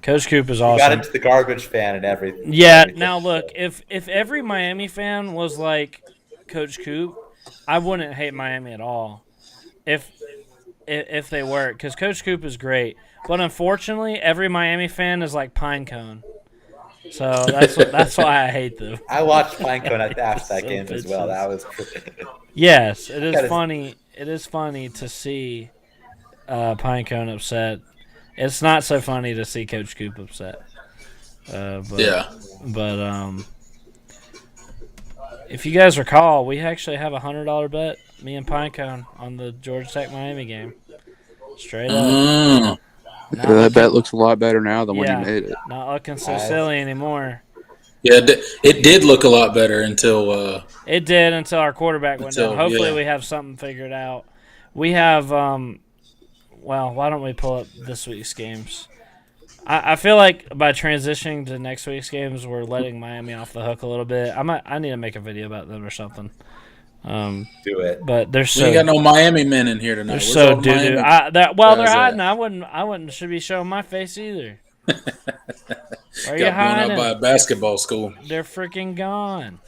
Coach Coop is He got awesome. into the garbage fan and everything. Yeah. Now look, if every Miami fan was like Coach Coop, I wouldn't hate Miami at all. If they were, because Coach Coop is great, but unfortunately, every Miami fan is like Pinecone. So that's why I hate them. I watched Pinecone after that So game as well. That was Yes, it is That is- funny. It is funny to see Pinecone upset. It's not so funny to see Coach Coop upset. But, Yeah. But if you guys recall, we actually have a $100 bet, me and Pinecone, on the Georgia Tech Miami game. Straight up. Mm. Not that looking- bet looks a lot better now than when Yeah. you made it. Not looking so Nice. silly anymore. Yeah, it did look a lot better until It did until our quarterback went down. Until- Hopefully yeah. we have something figured out. We have well, why don't we pull up this week's games? I feel like by transitioning to next week's games, we're letting Miami off the hook a little bit. I need to make a video about them or something. do it. But they're we so ain't got no Miami men in here tonight. they're Where's so all the doo doo. Miami- They're guys hiding. at? I wouldn't should be showing my face either. Where are you got blown hiding? out by a basketball school. They're freaking gone.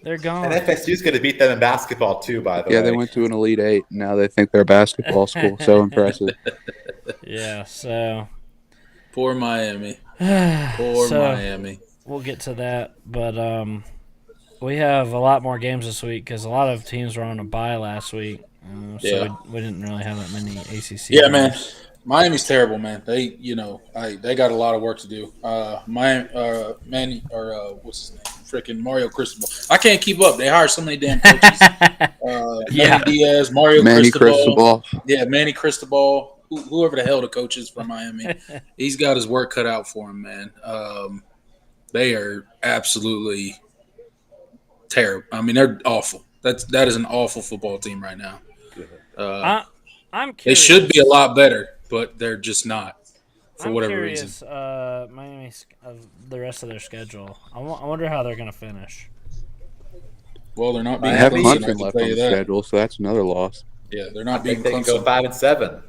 They're gone. And FSU's going to beat them in basketball too, by the way. Yeah, they went to an Elite Eight. Now they think they're a basketball school. So impressive. Yeah. So. Poor Miami. Poor So- Miami. We'll get to that, but we have a lot more games this week because a lot of teams were on a bye last week, so Yeah. we didn't really have that many ACC. Yeah, man. games. Miami's terrible, man. They, they got a lot of work to do. Miami, Manny, or what's his name? Freaking Mario Cristobal. I can't keep up. They hire so many damn coaches. Yeah. Manny Diaz, Mario Manny Cristobal. Cristobal. Yeah, Manny Cristobal. Whoever the hell the coach is from Miami, he's got his work cut out for him, man. They are absolutely terrible. I mean, they're awful. That is an awful football team right now. I'm They curious. should be a lot better, but they're just not for I'm whatever curious, reason. Miami of the rest of their schedule. I wonder how they're going to finish. Well, they're not They being have Clemson, I Clemson can left tell on you the that. schedule, so that's another loss. Yeah, they're I not being think they can go Clemson. 5-7.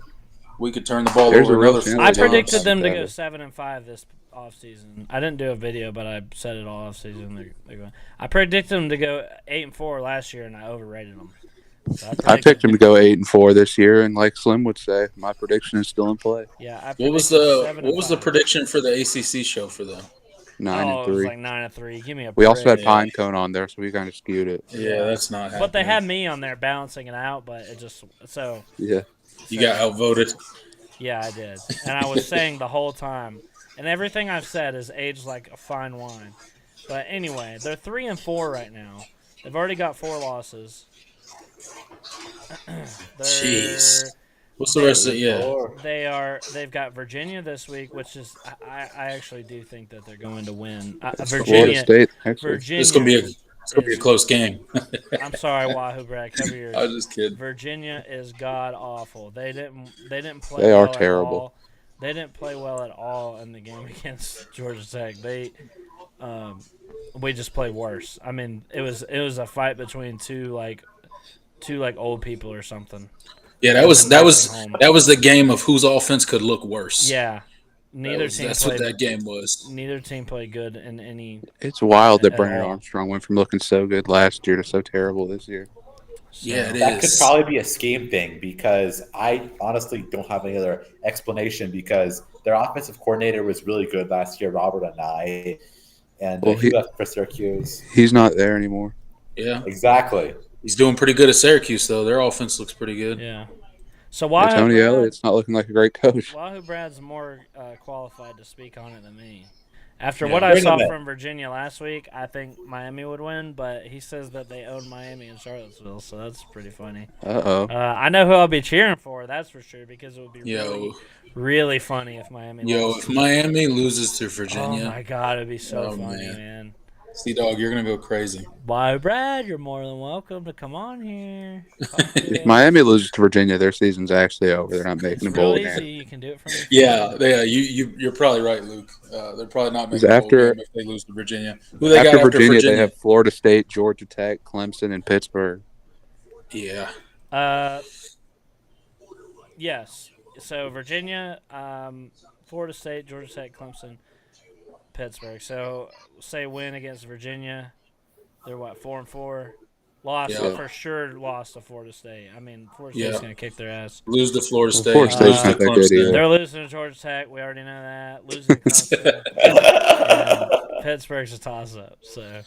We could turn the ball There's over a real another chance four I they don't. times. predicted them to go Better. 7-5 this offseason. I didn't do a video, but I said it all offseason. They're going. I predicted them to go 8-4 last year, and I overrated them. So I picked him to go 8-4 this year, and like Slim would say, my prediction is still in play. Yeah, I What was predicted the 7-5. prediction for the ACC show for them? 9-3. It was like 9-3. Give me a We also had break. Pine Cone on there, so we kind of skewed it. Yeah, that's not happening. But they had me on there balancing it out, but it just so Yeah. You got outvoted. yeah, I did. And I was saying the whole time. And everything I've said is aged like a fine wine. But anyway, they're 3-4 right now. They've already got 4 losses. Jeez. What's the rest of it? Yeah. They've got Virginia this week, which is I actually do think that they're going to win. Florida Virginia, State, actually. Virginia. It's gonna be a close game. I'm sorry, Wahoo Brad. Cover your. I was just kidding. Virginia is god awful. They didn't play. They are well at terrible. all. They didn't play well at all in the game against Georgia Tech. We just played worse. I mean, it was a fight between two old people or something. Yeah, that was the game of whose offense could look worse. Yeah, That's what that game was. Neither team played good in any. It's wild that At Brennan all. Armstrong went from looking so good last year to so terrible this year. Yeah, it That could is. probably be a scheme thing because I honestly don't have any other explanation because their offensive coordinator was really good last year, Robert Anai, and Well, he left for Syracuse. He's not there anymore. Yeah, Exactly. he's doing pretty good at Syracuse though. Their offense looks pretty good. Yeah. So And Wahoo Tony Brad, Elliott's not looking like a great coach. Wahoo Brad's more qualified to speak on it than me. After Yeah. what I Bring saw him in. from Virginia last week, I think Miami would win, but he says that they own Miami and Charlottesville, so that's pretty funny. Uh-oh. I know who I'll be cheering for, that's for sure, because it would be really, Yo, really funny if Miami if lost. Miami loses to Oh Virginia, my god, it'd be so Oh, funny, man. man. C-Dog, you're gonna go crazy. Wahoo Brad, you're more than welcome to come on here. Talk to If us. Miami loses to Virginia, their season's actually over. They're not making It's a bowl real game. easy. You can do it from your Yeah, phone. you're probably right, Luke. They're probably not Because making a bowl after- game if they lose to Virginia. Who they got After after Virginia, they have Florida State, Georgia Tech, Clemson, and Pittsburgh. Yeah, Yes. So Virginia, Florida State, Georgia Tech, Clemson, Pittsburgh. So say win against Virginia, they're what 4-4. Lost Yeah. for sure. Lost to Florida State. I mean, Florida Yeah. State's gonna kick their ass. lose to Florida State. Florida State's lose not to that good Clemson. either. They're losing to Georgia Tech. We already know that. Losing to Clemson. And Pittsburgh's a toss-up. So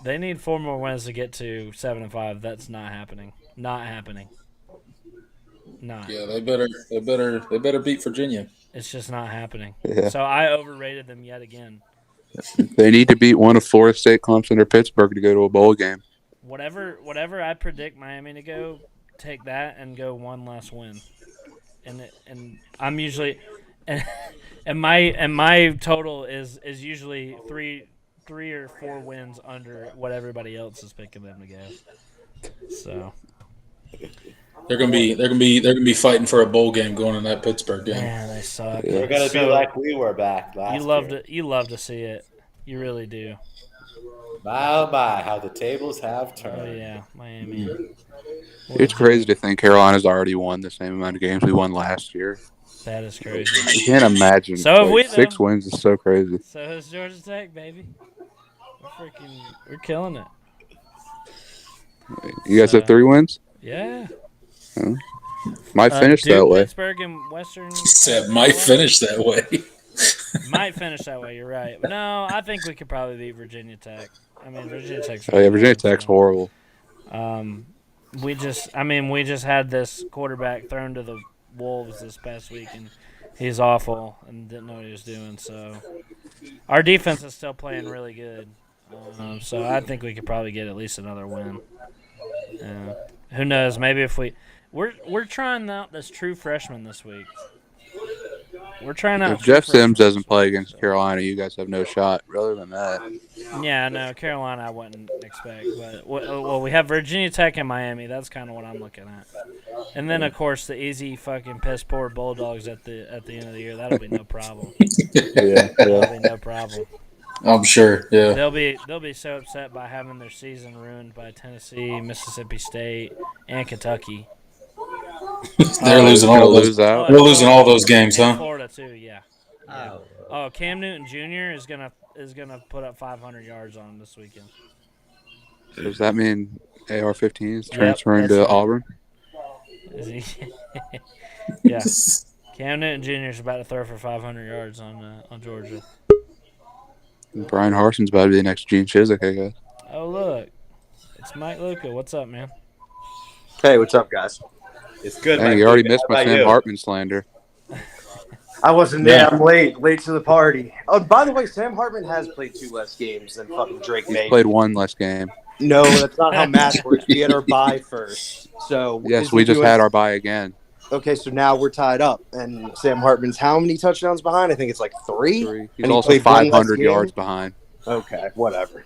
they need 4 more wins to get to 7-5. That's not happening. Not happening. Not. Yeah, they better beat Virginia. It's just not happening. Yeah. So I overrated them yet again. They need to beat one of Florida State, Clemson, or Pittsburgh to go to a bowl game. Whatever I predict Miami to go, take that and go one last win. And I'm usually and my total is usually three or 4 wins under what everybody else is picking them to go. So They're gonna be fighting for a bowl game going in that Pittsburgh game. man, they suck. Yeah. We're gonna be So, like we were back last year. You love to see it. You really do. My, oh my, how the tables have Oh turned. yeah, Miami. It's crazy to think Carolina's already won the same amount of games we won last year. That is crazy. You can't imagine. So have we, though. 6 wins is so crazy. So is Georgia Tech, baby. We're killing it. You guys have 3 wins? Yeah. Might finish Duke, that way. Pittsburgh and Western. He said might finish that way. Might finish that way. You're right. No, I think we could probably beat Virginia Tech. I mean, Virginia Tech's. Oh yeah, really Virginia good, Tech's so, horrible. we just had this quarterback thrown to the wolves this past week, and he's awful and didn't know what he was doing. So our defense is still playing really good. So I think we could probably get at least another win. Who knows? Maybe if we're trying out this true freshman this week. We're trying out. If Jeff Sims freshmen. doesn't play against Carolina, you guys have no shot. Other than that, Yeah, no, Carolina I wouldn't expect, but well, we have Virginia Tech and Miami. That's kind of what I'm looking at, and then of course the easy fucking piss poor Bulldogs at the end of the year. That'll be no problem. That'll be no problem. I'm sure. Yeah. They'll be so upset by having their season ruined by Tennessee, Mississippi State, and Kentucky. They're losing gonna all those. lose out. They're losing all those games, And huh? Florida too, yeah. Oh, Oh, Cam Newton Jr. is gonna put up 500 yards on him this weekend. Does that mean AR-15 is Yep, transferring that's to right. Auburn? Is he? Yeah. Cam Newton Jr. is about to throw for 500 yards on Georgia. Brian Harson's about to be the next Gene Chizik, I guess. Oh look, it's Mike Luca. What's up, man? Hey, what's up, guys? It's good. Dang, Mike you already Luca. missed How my about Sam you? Hartman slander. I wasn't there. I'm late to the party. Oh, by the way, Sam Hartman has played 2 less games than fucking Drake He's May. played one less game. No, that's not how math works. We had our bye first. So Yes, is we he just doing- had our bye again. Okay, so now we're tied up, and Sam Hartman's how many touchdowns behind? I think it's like 3. He's And he also played one less 500 game? yards behind. Okay, whatever.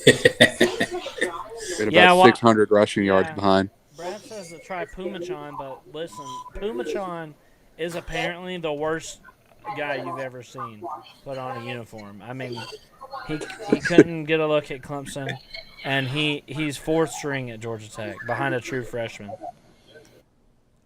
Been about Yeah, well- 600 rushing yards Yeah. behind. Brad says to try Pumachan, but listen, Pumachan is apparently the worst guy you've ever seen put on a uniform. I mean, he couldn't get a look at Clemson, and he's 4th string at Georgia Tech behind a true freshman.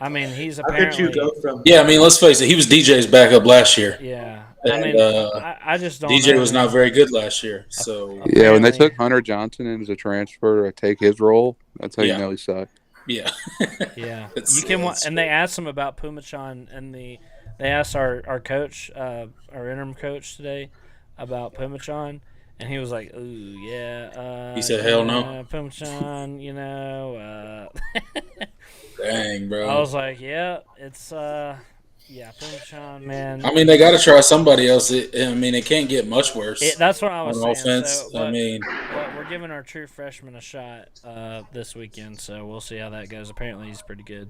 I mean, he's How could you apparently go from Yeah, I mean, let's face it. He was DJ's backup last year. yeah. I And, mean, I just don't. DJ know, was man. not very good last year. So Yeah, when they Apparently. took Hunter Johnson in as a transfer to take his role, that's how Yeah. you know he sucked. yeah, Yeah, It's- you can. it's- And they asked him about Pumachan, and they asked our coach, our interim coach today, about Pumachan, and he was like, "Ooh, yeah." He said, "Hell no." Pumachan, dang, bro. I was like, "Yeah, it's Pumachan, man." I mean, they got to try somebody else. I mean, it can't get much worse That's what I was on saying. offense. So, I mean, but we're giving our true freshman a shot this weekend, so we'll see how that goes. Apparently, he's pretty good.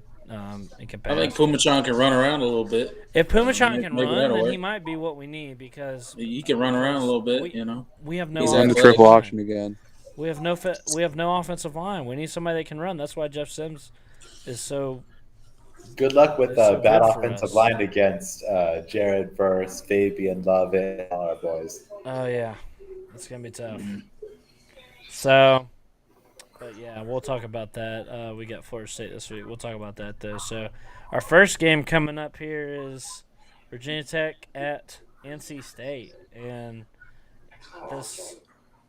He can I pass. think Pumachan can run around a little bit. If Pumachan can Maybe run, that'll then work. he might be what we need because He can run around a little bit, We- you know. we have no He's In the athletic. offensive triple line. auction again. We have no offensive line. We need somebody that can run. That's why Jeff Sims is so. good luck with It's so bad good for offensive us. line against Jared Verse, Fabian Love, and all our boys. Oh yeah, it's gonna be tough. So, but yeah, we'll talk about that. We got Florida State this week. We'll talk about that though. So, our first game coming up here is Virginia Tech at NC State, and this is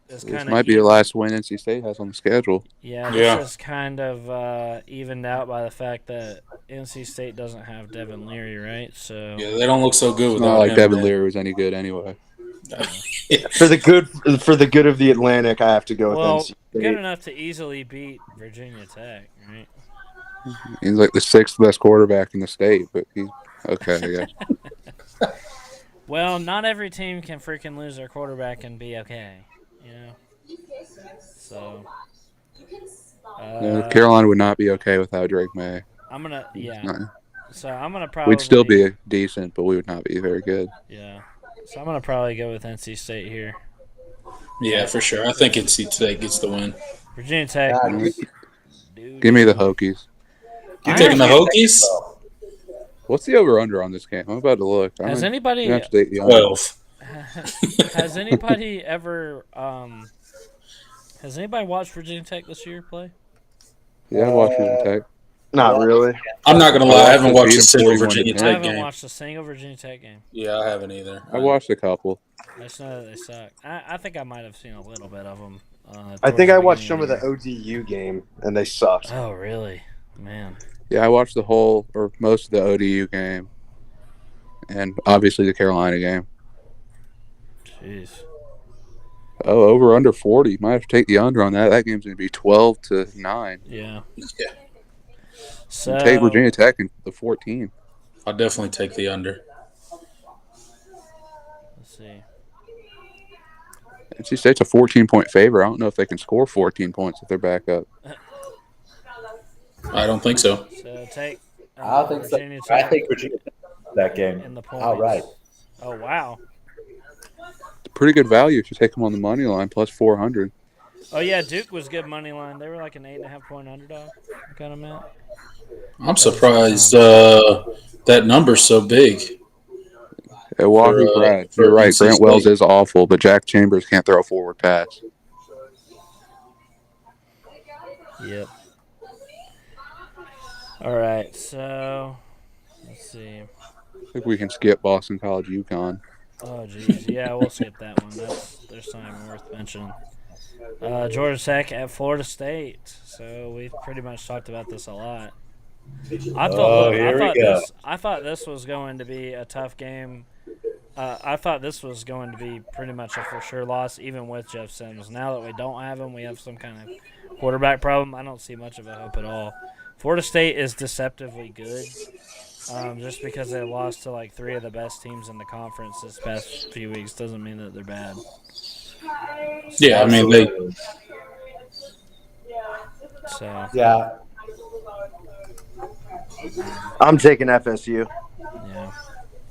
This kind of might be the last win NC State has on the schedule. Yeah, Yeah. this is kind of evened out by the fact that NC State doesn't have Devin Leary, right? So Yeah, they don't look so good It's without not like him, Devin man. Leary was any good anyway. For the good of the Atlantic, I have to go with well, NC good State. enough to easily beat Virginia Tech, right? He's like the 6th best quarterback in the state, but he's okay, I guess. Well, not every team can freaking lose their quarterback and be okay, you know. So, Carolina would not be okay without Drake May. I'm gonna No. So I'm gonna probably We'd still be decent, but we would not be very good. yeah. So I'm gonna probably go with NC State here. Yeah, for sure. I think NC State gets the win. Virginia Tech. Dude. Give me the Hokies. You taking the Hokies? What's the over/under on this game? I'm about to look. I'm Has gonna anybody have to take the under. 12. Has anybody ever has anybody watched Virginia Tech this year play? Yeah, I watched Virginia Tech. Not really. I'm not going to lie. I haven't Beat watched a them single 41 to Virginia 10. I Tech haven't game. watched a single Virginia Tech game. Yeah, I haven't either. I watched a couple. I just know that they suck. I think I might have seen a little bit of them. I think I watched some of the ODU game, and they sucked. Oh, really? Man. Yeah, I watched the whole or most of the ODU game, and obviously the Carolina game. Jeez. Oh, over under 40. Might have to take the under on that. That game's going to be 12-9. Yeah. Yeah, So Take Virginia Tech in the 14. I'll definitely take the under. let's see. NC State's a 14-point favorite. I don't know if they can score 14 points if they're back up. I don't think so. So take. I don't think so. Virginia I Tech think Virginia that game. in the points. Outright. Oh wow. It's pretty good value if you take them on the money line plus 400. Oh yeah, Duke was good money line. They were like an 8.5-point underdog. Kind of meant. I'm surprised that number's so big. At Wahoo, For, Brad, for you're right. NC Grant Wells State. is awful, but Jack Chambers can't throw a forward pass. Yep. All right, so let's see. I think we can skip Boston College UConn. Oh geez, yeah, we'll skip that one. There's not even worth mentioning. Georgia Tech at Florida State. So we've pretty much talked about this a lot. I thought this was going to be a tough game. I thought this was going to be pretty much a for sure loss, even with Jeff Sims. Now that we don't have him, we have some kind of quarterback problem. I don't see much of a hope at all. Florida State is deceptively good, just because they lost to like 3 of the best teams in the conference this past few weeks doesn't mean that they're bad. Yeah, I mean they. So Yeah. I'm taking FSU. yeah,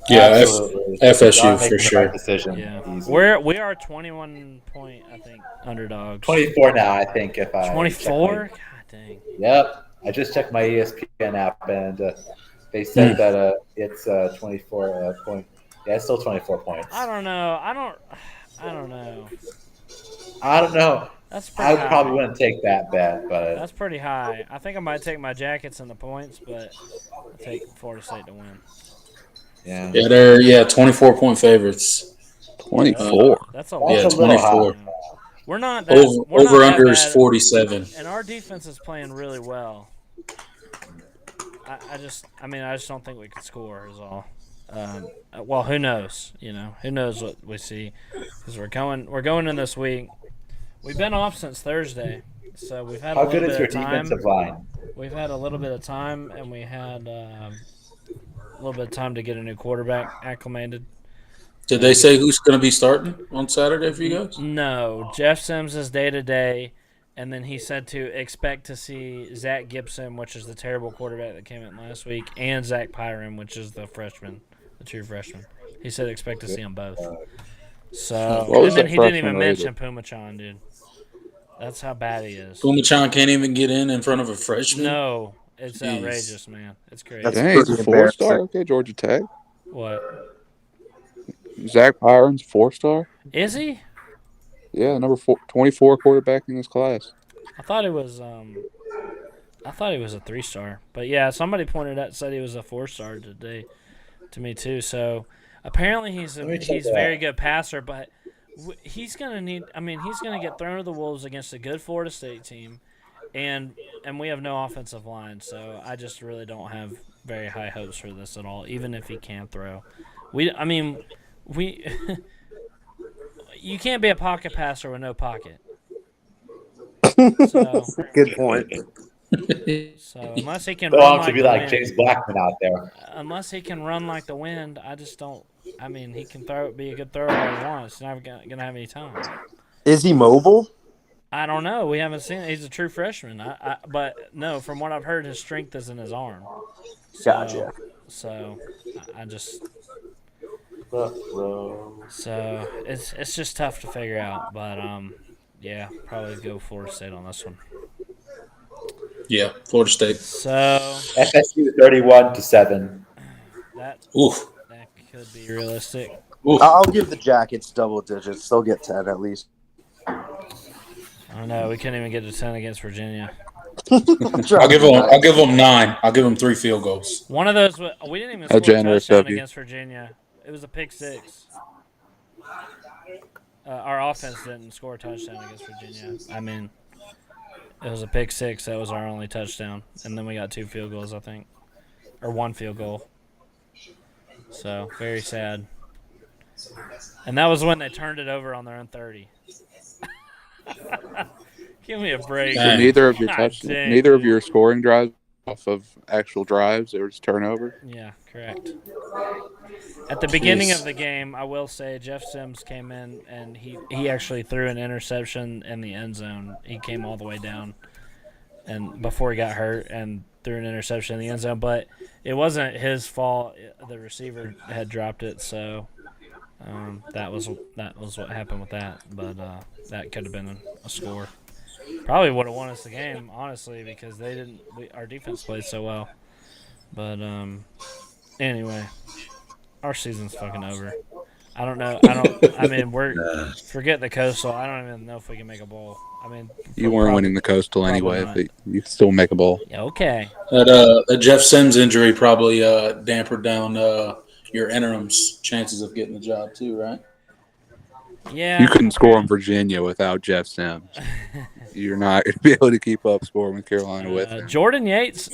Yeah, Absolutely. FSU Y'all for making the sure. right decision. yeah. Easy. We are 21-point I think underdogs. 24 now, I think. If I 24. God dang. Yep. I just checked my ESPN app, and they said that it's 24 point. Yeah, it's still 24 points. I don't know. I don't know. I don't know. That's pretty I high. probably wouldn't take that bet, but That's pretty high. I think I might take my Jackets and the points, but I'll take Florida State to win. yeah. Yeah, they're 24-point favorites. 24. That's a Yeah, lot. That's a little 24. high. We're not that, we're not Over that under is bad, 47. and our defense is playing really well. I just don't think we can score. Is all. Well, who knows? Who knows what we see? Because we're going in this week. We've been off since Thursday, so we've had a How little good bit is your of time. defensive line? We've had a little bit of time, and we had a little bit of time to get a new quarterback acclimated. Did they say who's going to be starting on Saturday for you guys? No, Jeff Sims is day-to-day, and then he said to expect to see Zach Gibson, which is the terrible quarterback that came in last week, and Zach Pyram, which is the true freshman. He said expect to see them both. So, What was and then that he didn't even freshman mention rated? Pumachan, dude. That's how bad he is. Pumachan can't even get in front of a freshman? No, it's Jeez. outrageous, man. It's crazy. That's Dang, he's a pretty 4-star. Okay, Georgia Tech. What? Zach Pyron's 4-star. Is he? Yeah, number 24 quarterback in this class. I thought he was a 3-star. But yeah, somebody said he was a 4-star today to me too. So apparently he's me check a that very out. good passer, but he's gonna get thrown to the wolves against a good Florida State team, and we have no offensive line. So I just really don't have very high hopes for this at all. Even if he can throw, we you can't be a pocket passer with no pocket. So, Good point. unless he can Go run on like to be the like wind, James Blackman out there. unless he can run like the wind, I just don't. I mean, he can be a good thrower all he wants. He's never gonna have any time. Is he mobile? I don't know. We haven't seen it. He's a true freshman. But no, from what I've heard, his strength is in his arm. So, Gotcha. So I just. So it's just tough to figure out, but yeah, probably go Florida State on this one. Yeah, Florida State. So FSU 31-7. that Oof. could be realistic. Oof. I'll give the Jackets double digits. They'll get 10 at least. I don't know. We couldn't even get to 10 against Virginia. I'll give them 9. I'll give them 3 field goals. One of those, we didn't even score a generous touchdown of you. against Virginia. It was a pick 6. Our offense didn't score a touchdown against Virginia. I mean, it was a pick 6. That was our only touchdown. And then we got 2 field goals, I think. Or 1 field goal. So very sad. And that was when they turned it over on their own 30. Give me a break. So Dang. neither of your God touch, dang, neither of dude. your scoring drives off of actual drives. They were just turnover. Yeah, correct. At the beginning Jeez. of the game, I will say Jeff Sims came in and he actually threw an interception in the end zone. He came all the way down and before he got hurt and threw an interception in the end zone, but it wasn't his fault. The receiver had dropped it, so that was what happened with that. But that could have been a score. Probably would have won us the game, honestly, because they didn't. Our defense played so well. But anyway, our season's fucking over. I don't know. I mean, forget the coastal. I don't even know if we can make a bowl. I mean, You weren't winning the coastal probably anyway, not. but you could still make a bowl. Yeah, okay. That Jeff Sims injury probably dampered down your interim's chances of getting the job too, right? Yeah. You couldn't score in Virginia without Jeff Sims. You're not going to be able to keep up scoring with Carolina with him. Jordan Yates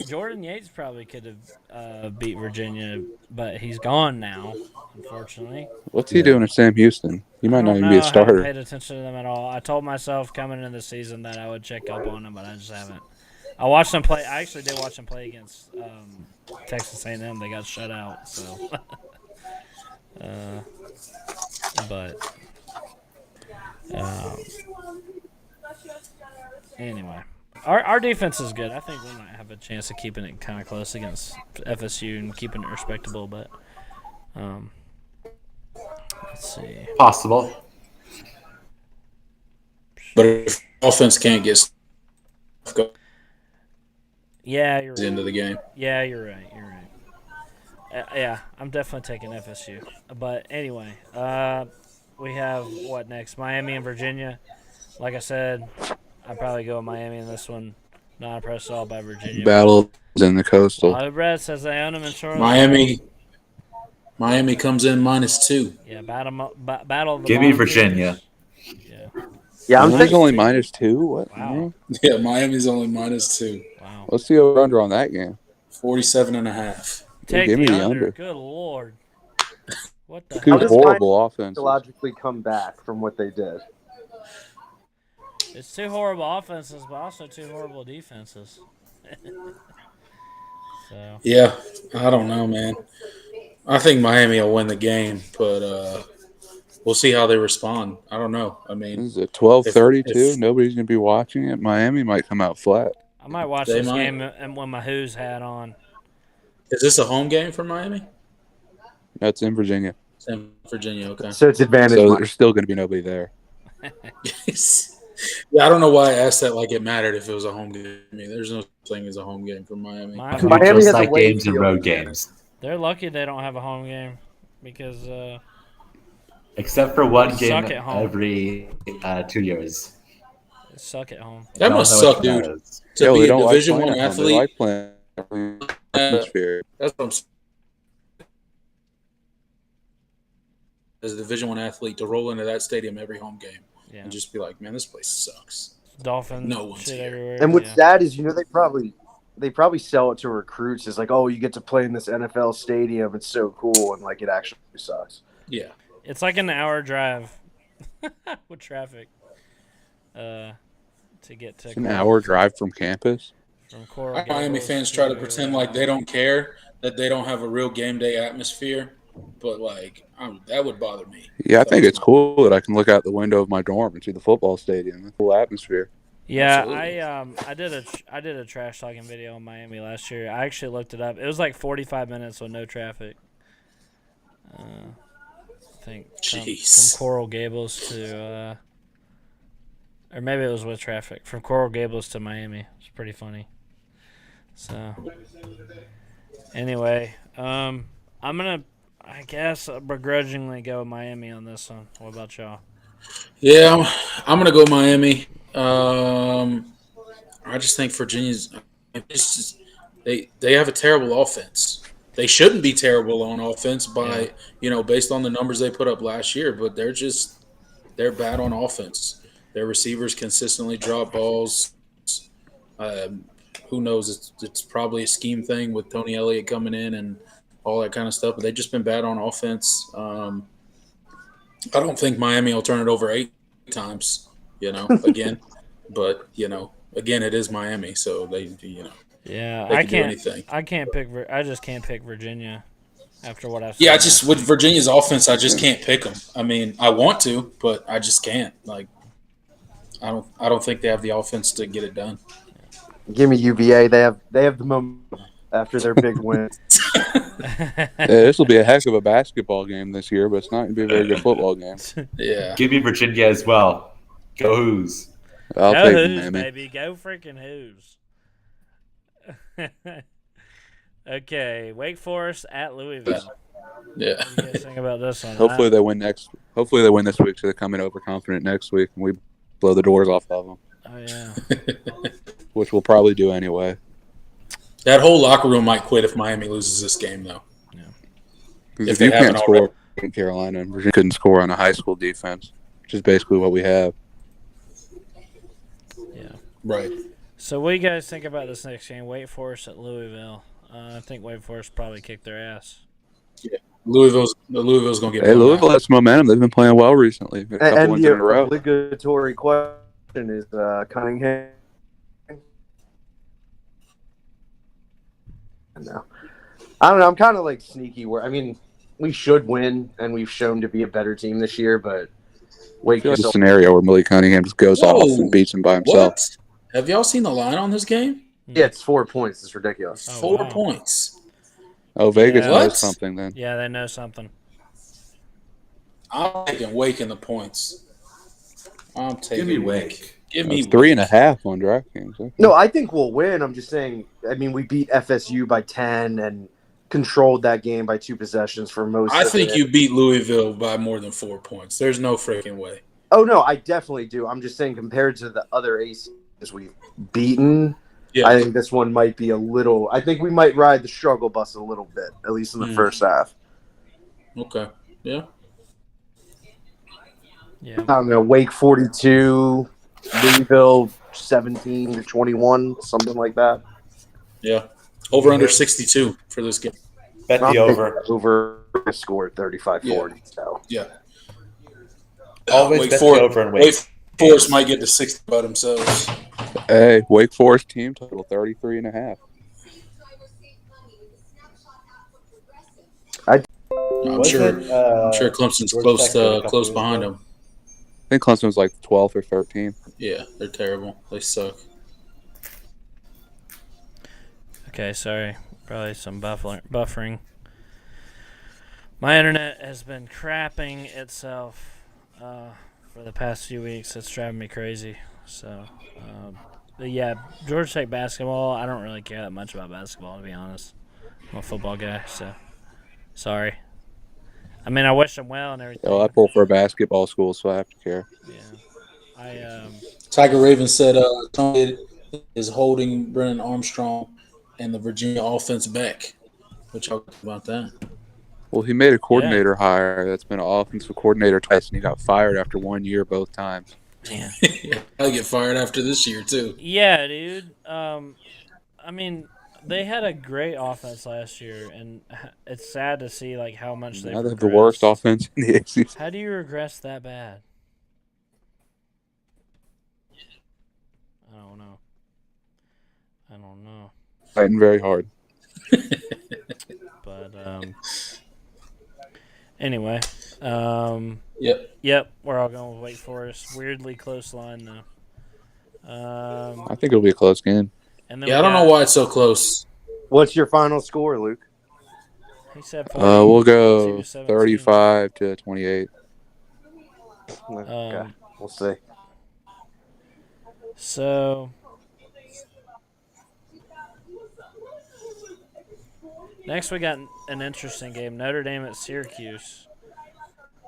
probably could have beat Virginia, but he's gone now, unfortunately. What's he doing at Sam Houston? He might not even be a I haven't starter. paid attention to them at all. I told myself coming into the season that I would check up on them, but I just haven't. I watched them play. I actually did watch them play against Texas A&M. They got shut out, so. But anyway, our defense is good. I think we might have a chance of keeping it kind of close against FSU and keeping it respectable. But let's see. Possible. But if offense can't get go Yeah, you're the end right. of the game. Yeah, you're right. You're right. Yeah, I'm definitely taking FSU. But anyway, we have what next? Miami and Virginia. Like I said, I'd probably go with Miami in this one. Not impressed at all by Virginia. Battle in the coastal. Brad says they own them in Charlotte. Miami comes in -2. Yeah, battle of the Give me bottom Virginia. feeders. Yeah. Yeah, I'm Miami's thinking only -2. What? Wow. Yeah, Miami's only -2. Wow. What's the over/under on that game? 47.5. Take give me the the under. Good lord. What the Two How hell? does horrible offenses. logically come back from what they did. It's two horrible offenses, but also two horrible defenses. So Yeah, I don't know, man. I think Miami will win the game, but we'll see how they respond. I don't know. I mean, This is a 12:32. If- Nobody's going to be watching it. Miami might come out flat. I might watch They this might. game and with my Who's hat on. is this a home game for Miami? That's in Virginia. It's in Virginia, okay. So it's advantage. So money. there's still going to be nobody there. Yeah, I don't know why I asked that like it mattered if it was a home game. I mean, there's no thing as a home game for Miami. Miami, Miami Neutral has a site way games and field. road games. they're lucky they don't have a home game because Except for one They game suck at home. every 2 years. they suck at home. That Don't must know what suck, dude. matters. To Yo, be they a don't Division like One playing at home. They athlete, like playing atmosphere. that's what I'm saying. As a Division One athlete, to roll into that stadium every home game Yeah, and just be like, man, this place sucks. Dolphin No one's shit here. everywhere. And what's yeah. sad is, they probably sell it to recruits. It's like, oh, you get to play in this NFL stadium. It's so cool, and like it actually sucks. Yeah. It's like an hour drive with traffic to get to It's an hour drive from campus. from Coral Miami Gables fans try to pretend like they don't care, that they don't have a real game day atmosphere, but like that would bother me. Yeah, I think it's cool that I can look out the window of my dorm and see the football stadium. The cool atmosphere. Yeah, Absolutely. I did a trash talking video in Miami last year. I actually looked it up. It was like 45 minutes with no traffic. I think Jeez. from Coral Gables to or maybe it was with traffic from Coral Gables to Miami. It's pretty funny. So anyway, I'm gonna I guess begrudgingly go Miami on this one. What about y'all? Yeah, I'm gonna go Miami. I just think Virginia's they have a terrible offense. They shouldn't be terrible on offense by based on the numbers they put up last year, but they're bad on offense. Their receivers consistently drop balls. Who knows? It's probably a scheme thing with Tony Elliott coming in and all that kind of stuff. But they've just been bad on offense. I don't think Miami will turn it over 8 times, again. But, again, it is Miami, so they Yeah, they I can do can't. anything. I can't pick. I just can't pick Virginia after what I've seen. Yeah, with Virginia's offense, I just can't pick them. I mean, I want to, but I just can't. Like, I don't think they have the offense to get it done. Give me UVA. They have the momentum after their big win. Yeah, this will be a heck of a basketball game this year, but it's not going to be a very good football game. Yeah. Give me Virginia as well. Go Hoos. I'll Go take Hoos, Miami. baby. Go freaking Hoos. Okay, Wake Forest at Louisville. Yeah. What do you guys think about this one? Hopefully they win next. Hopefully they win this week, so they come in overconfident next week, and we blow the doors off of them, Oh yeah. which we'll probably do anyway. That whole locker room might quit if Miami loses this game, though. Because If if they you haven't can't score in Carolina, and Virginia couldn't score on a high school defense, which is basically what we have. Yeah. Right. So what do you guys think about this next game? Wake Forest at Louisville. I think Wake Forest probably kicked their ass. Louisville's going to get Hey, blown Louisville out. has some momentum. They've been playing well recently. A couple And wins in a the row. obligatory question is Cunningham. No, I don't know. I'm kind of like sneaky. Where we should win, and we've shown to be a better team this year. But I Wake feel like is a scenario where Malik Cunningham just goes off Whoa. and beats him by himself. What? Have y'all seen the line on this game? yeah, it's 4 points. It's ridiculous. Oh, 4 wow. points. Oh, Vegas Yeah. knows What? something then. Yeah, they know something. I'm taking Wake in the points. I'm taking Give me Wake. Give me It's 3.5 on DraftKings. Okay. No, I think we'll win. I'm just saying. We beat FSU by 10 and controlled that game by 2 possessions for most. I of think it. you beat Louisville by more than 4 points. There's no freaking way. Oh no, I definitely do. I'm just saying compared to the other aces we've beaten, Yeah. I think this one might be a little. I think we might ride the struggle bus a little bit, at least in the first half. Okay. Yeah. Yeah. I don't know. Wake 42, Louisville 17-21, something like that. Yeah. Over under 62 for this game. Bet I'm the thinking over. Over scored 35-40. So Yeah. Always Wake bet Forest- the over and Wake Wake. Forest might get to 60 by themselves. Hey, Wake Forest team total 33.5. I'm Was sure. it, I'm sure Clemson's Georgia close Tech did a couple close years behind ago? them. I think Clemson was like 12th or 13th. Yeah, they're terrible. They suck. Okay, sorry. Probably some buffering. My internet has been crapping itself for the past few weeks. It's driving me crazy. So, but yeah, Georgia Tech basketball, I don't really care that much about basketball, to be honest. I'm a football guy, so sorry. I mean, I wish them well and everything. Oh, I pull for a basketball school, so I have to care. Yeah. Tiger Raven said Tony is holding Brennan Armstrong and the Virginia offense back. What y'all think about that? Well, he made a coordinator hire that's been an offensive coordinator twice, and he got fired after 1 year both times. Damn. I'll get fired after this year too. Yeah, dude. I mean, they had a great offense last year, and it's sad to see like how much Now they have the worst regressed. offense in the ACC. How do you regress that bad? I don't know. Fighting very hard. But anyway, Yep. we're all going with Wake Forest. Weirdly close line though. I think it'll be a close game. And then Yeah, we I don't got- know why it's so close. what's your final score, Luke? He said We'll go 42-17. 35 to 28. Okay, Um, we'll see. So next we got an interesting game: Notre Dame at Syracuse.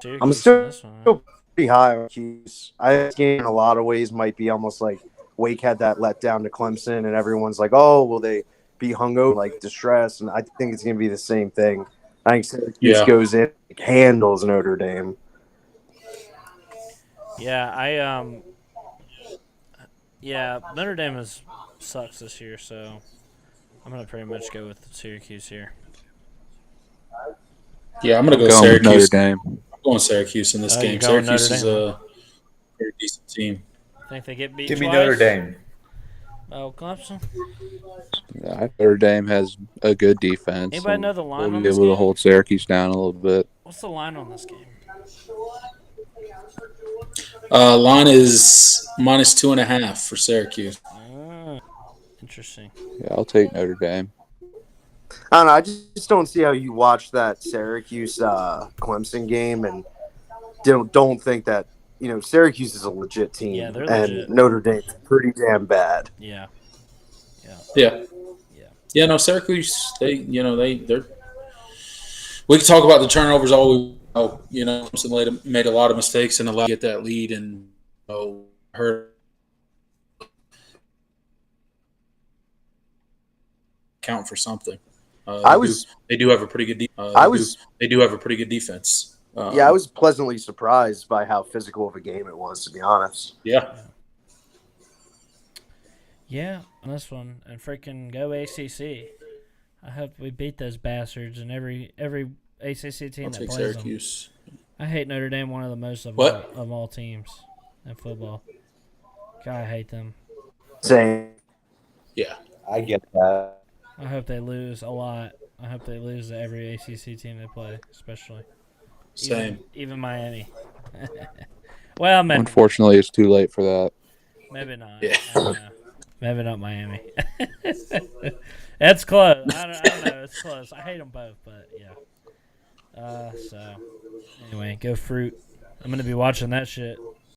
I'm in still this one, huh? pretty high on Hughes. This game in a lot of ways might be almost like Wake had that letdown to Clemson, and everyone's like, "Oh, will they be hungover, like distressed?" And I think it's going to be the same thing. I think Syracuse goes in, handles Notre Dame. Yeah, Notre Dame sucks this year, so I'm gonna pretty much go with Syracuse here. Yeah, I'm gonna go Going with Notre Syracuse. Dame. I'm going Syracuse in this Oh, game. you're going Syracuse Notre is Dame, a very decent team. Think they get beat Give me twice? Notre Dame. Oh, Clemson. Yeah, Notre Dame has a good defense. Anybody and know the line We'll on be this able to game? hold Syracuse down a little bit. What's the line on this game? Line is -2.5 for Syracuse. Interesting. Yeah, I'll take Notre Dame. I don't know. I just don't see how you watch that Syracuse Clemson game and don't think that Syracuse is a legit team. Yeah, they're and legit. Notre Dame's pretty damn bad. Yeah. Yeah. No, Syracuse. They're. We can talk about the turnovers all we Clemson made a lot of mistakes and allowed to get that lead and hurt. Count for something. They do have a pretty good. They do have a pretty good defense. I was pleasantly surprised by how physical of a game it was, to be honest. Yeah. Yeah, on this one. And freaking go ACC. I hope we beat those bastards and every ACC team I'll that take plays Syracuse. them. I hate Notre Dame, one of the most of What? all teams in football. God, I hate them. Same. Yeah. I get that. I hope they lose a lot. I hope they lose to every ACC team they play, especially. Same. Even Miami. Well, maybe, Unfortunately, it's too late for that. maybe not. Yeah. I don't know. Maybe not Miami. That's close. I don't know. It's close. I hate them both, but yeah. So, anyway, go Fruit. I'm going to be watching that shit.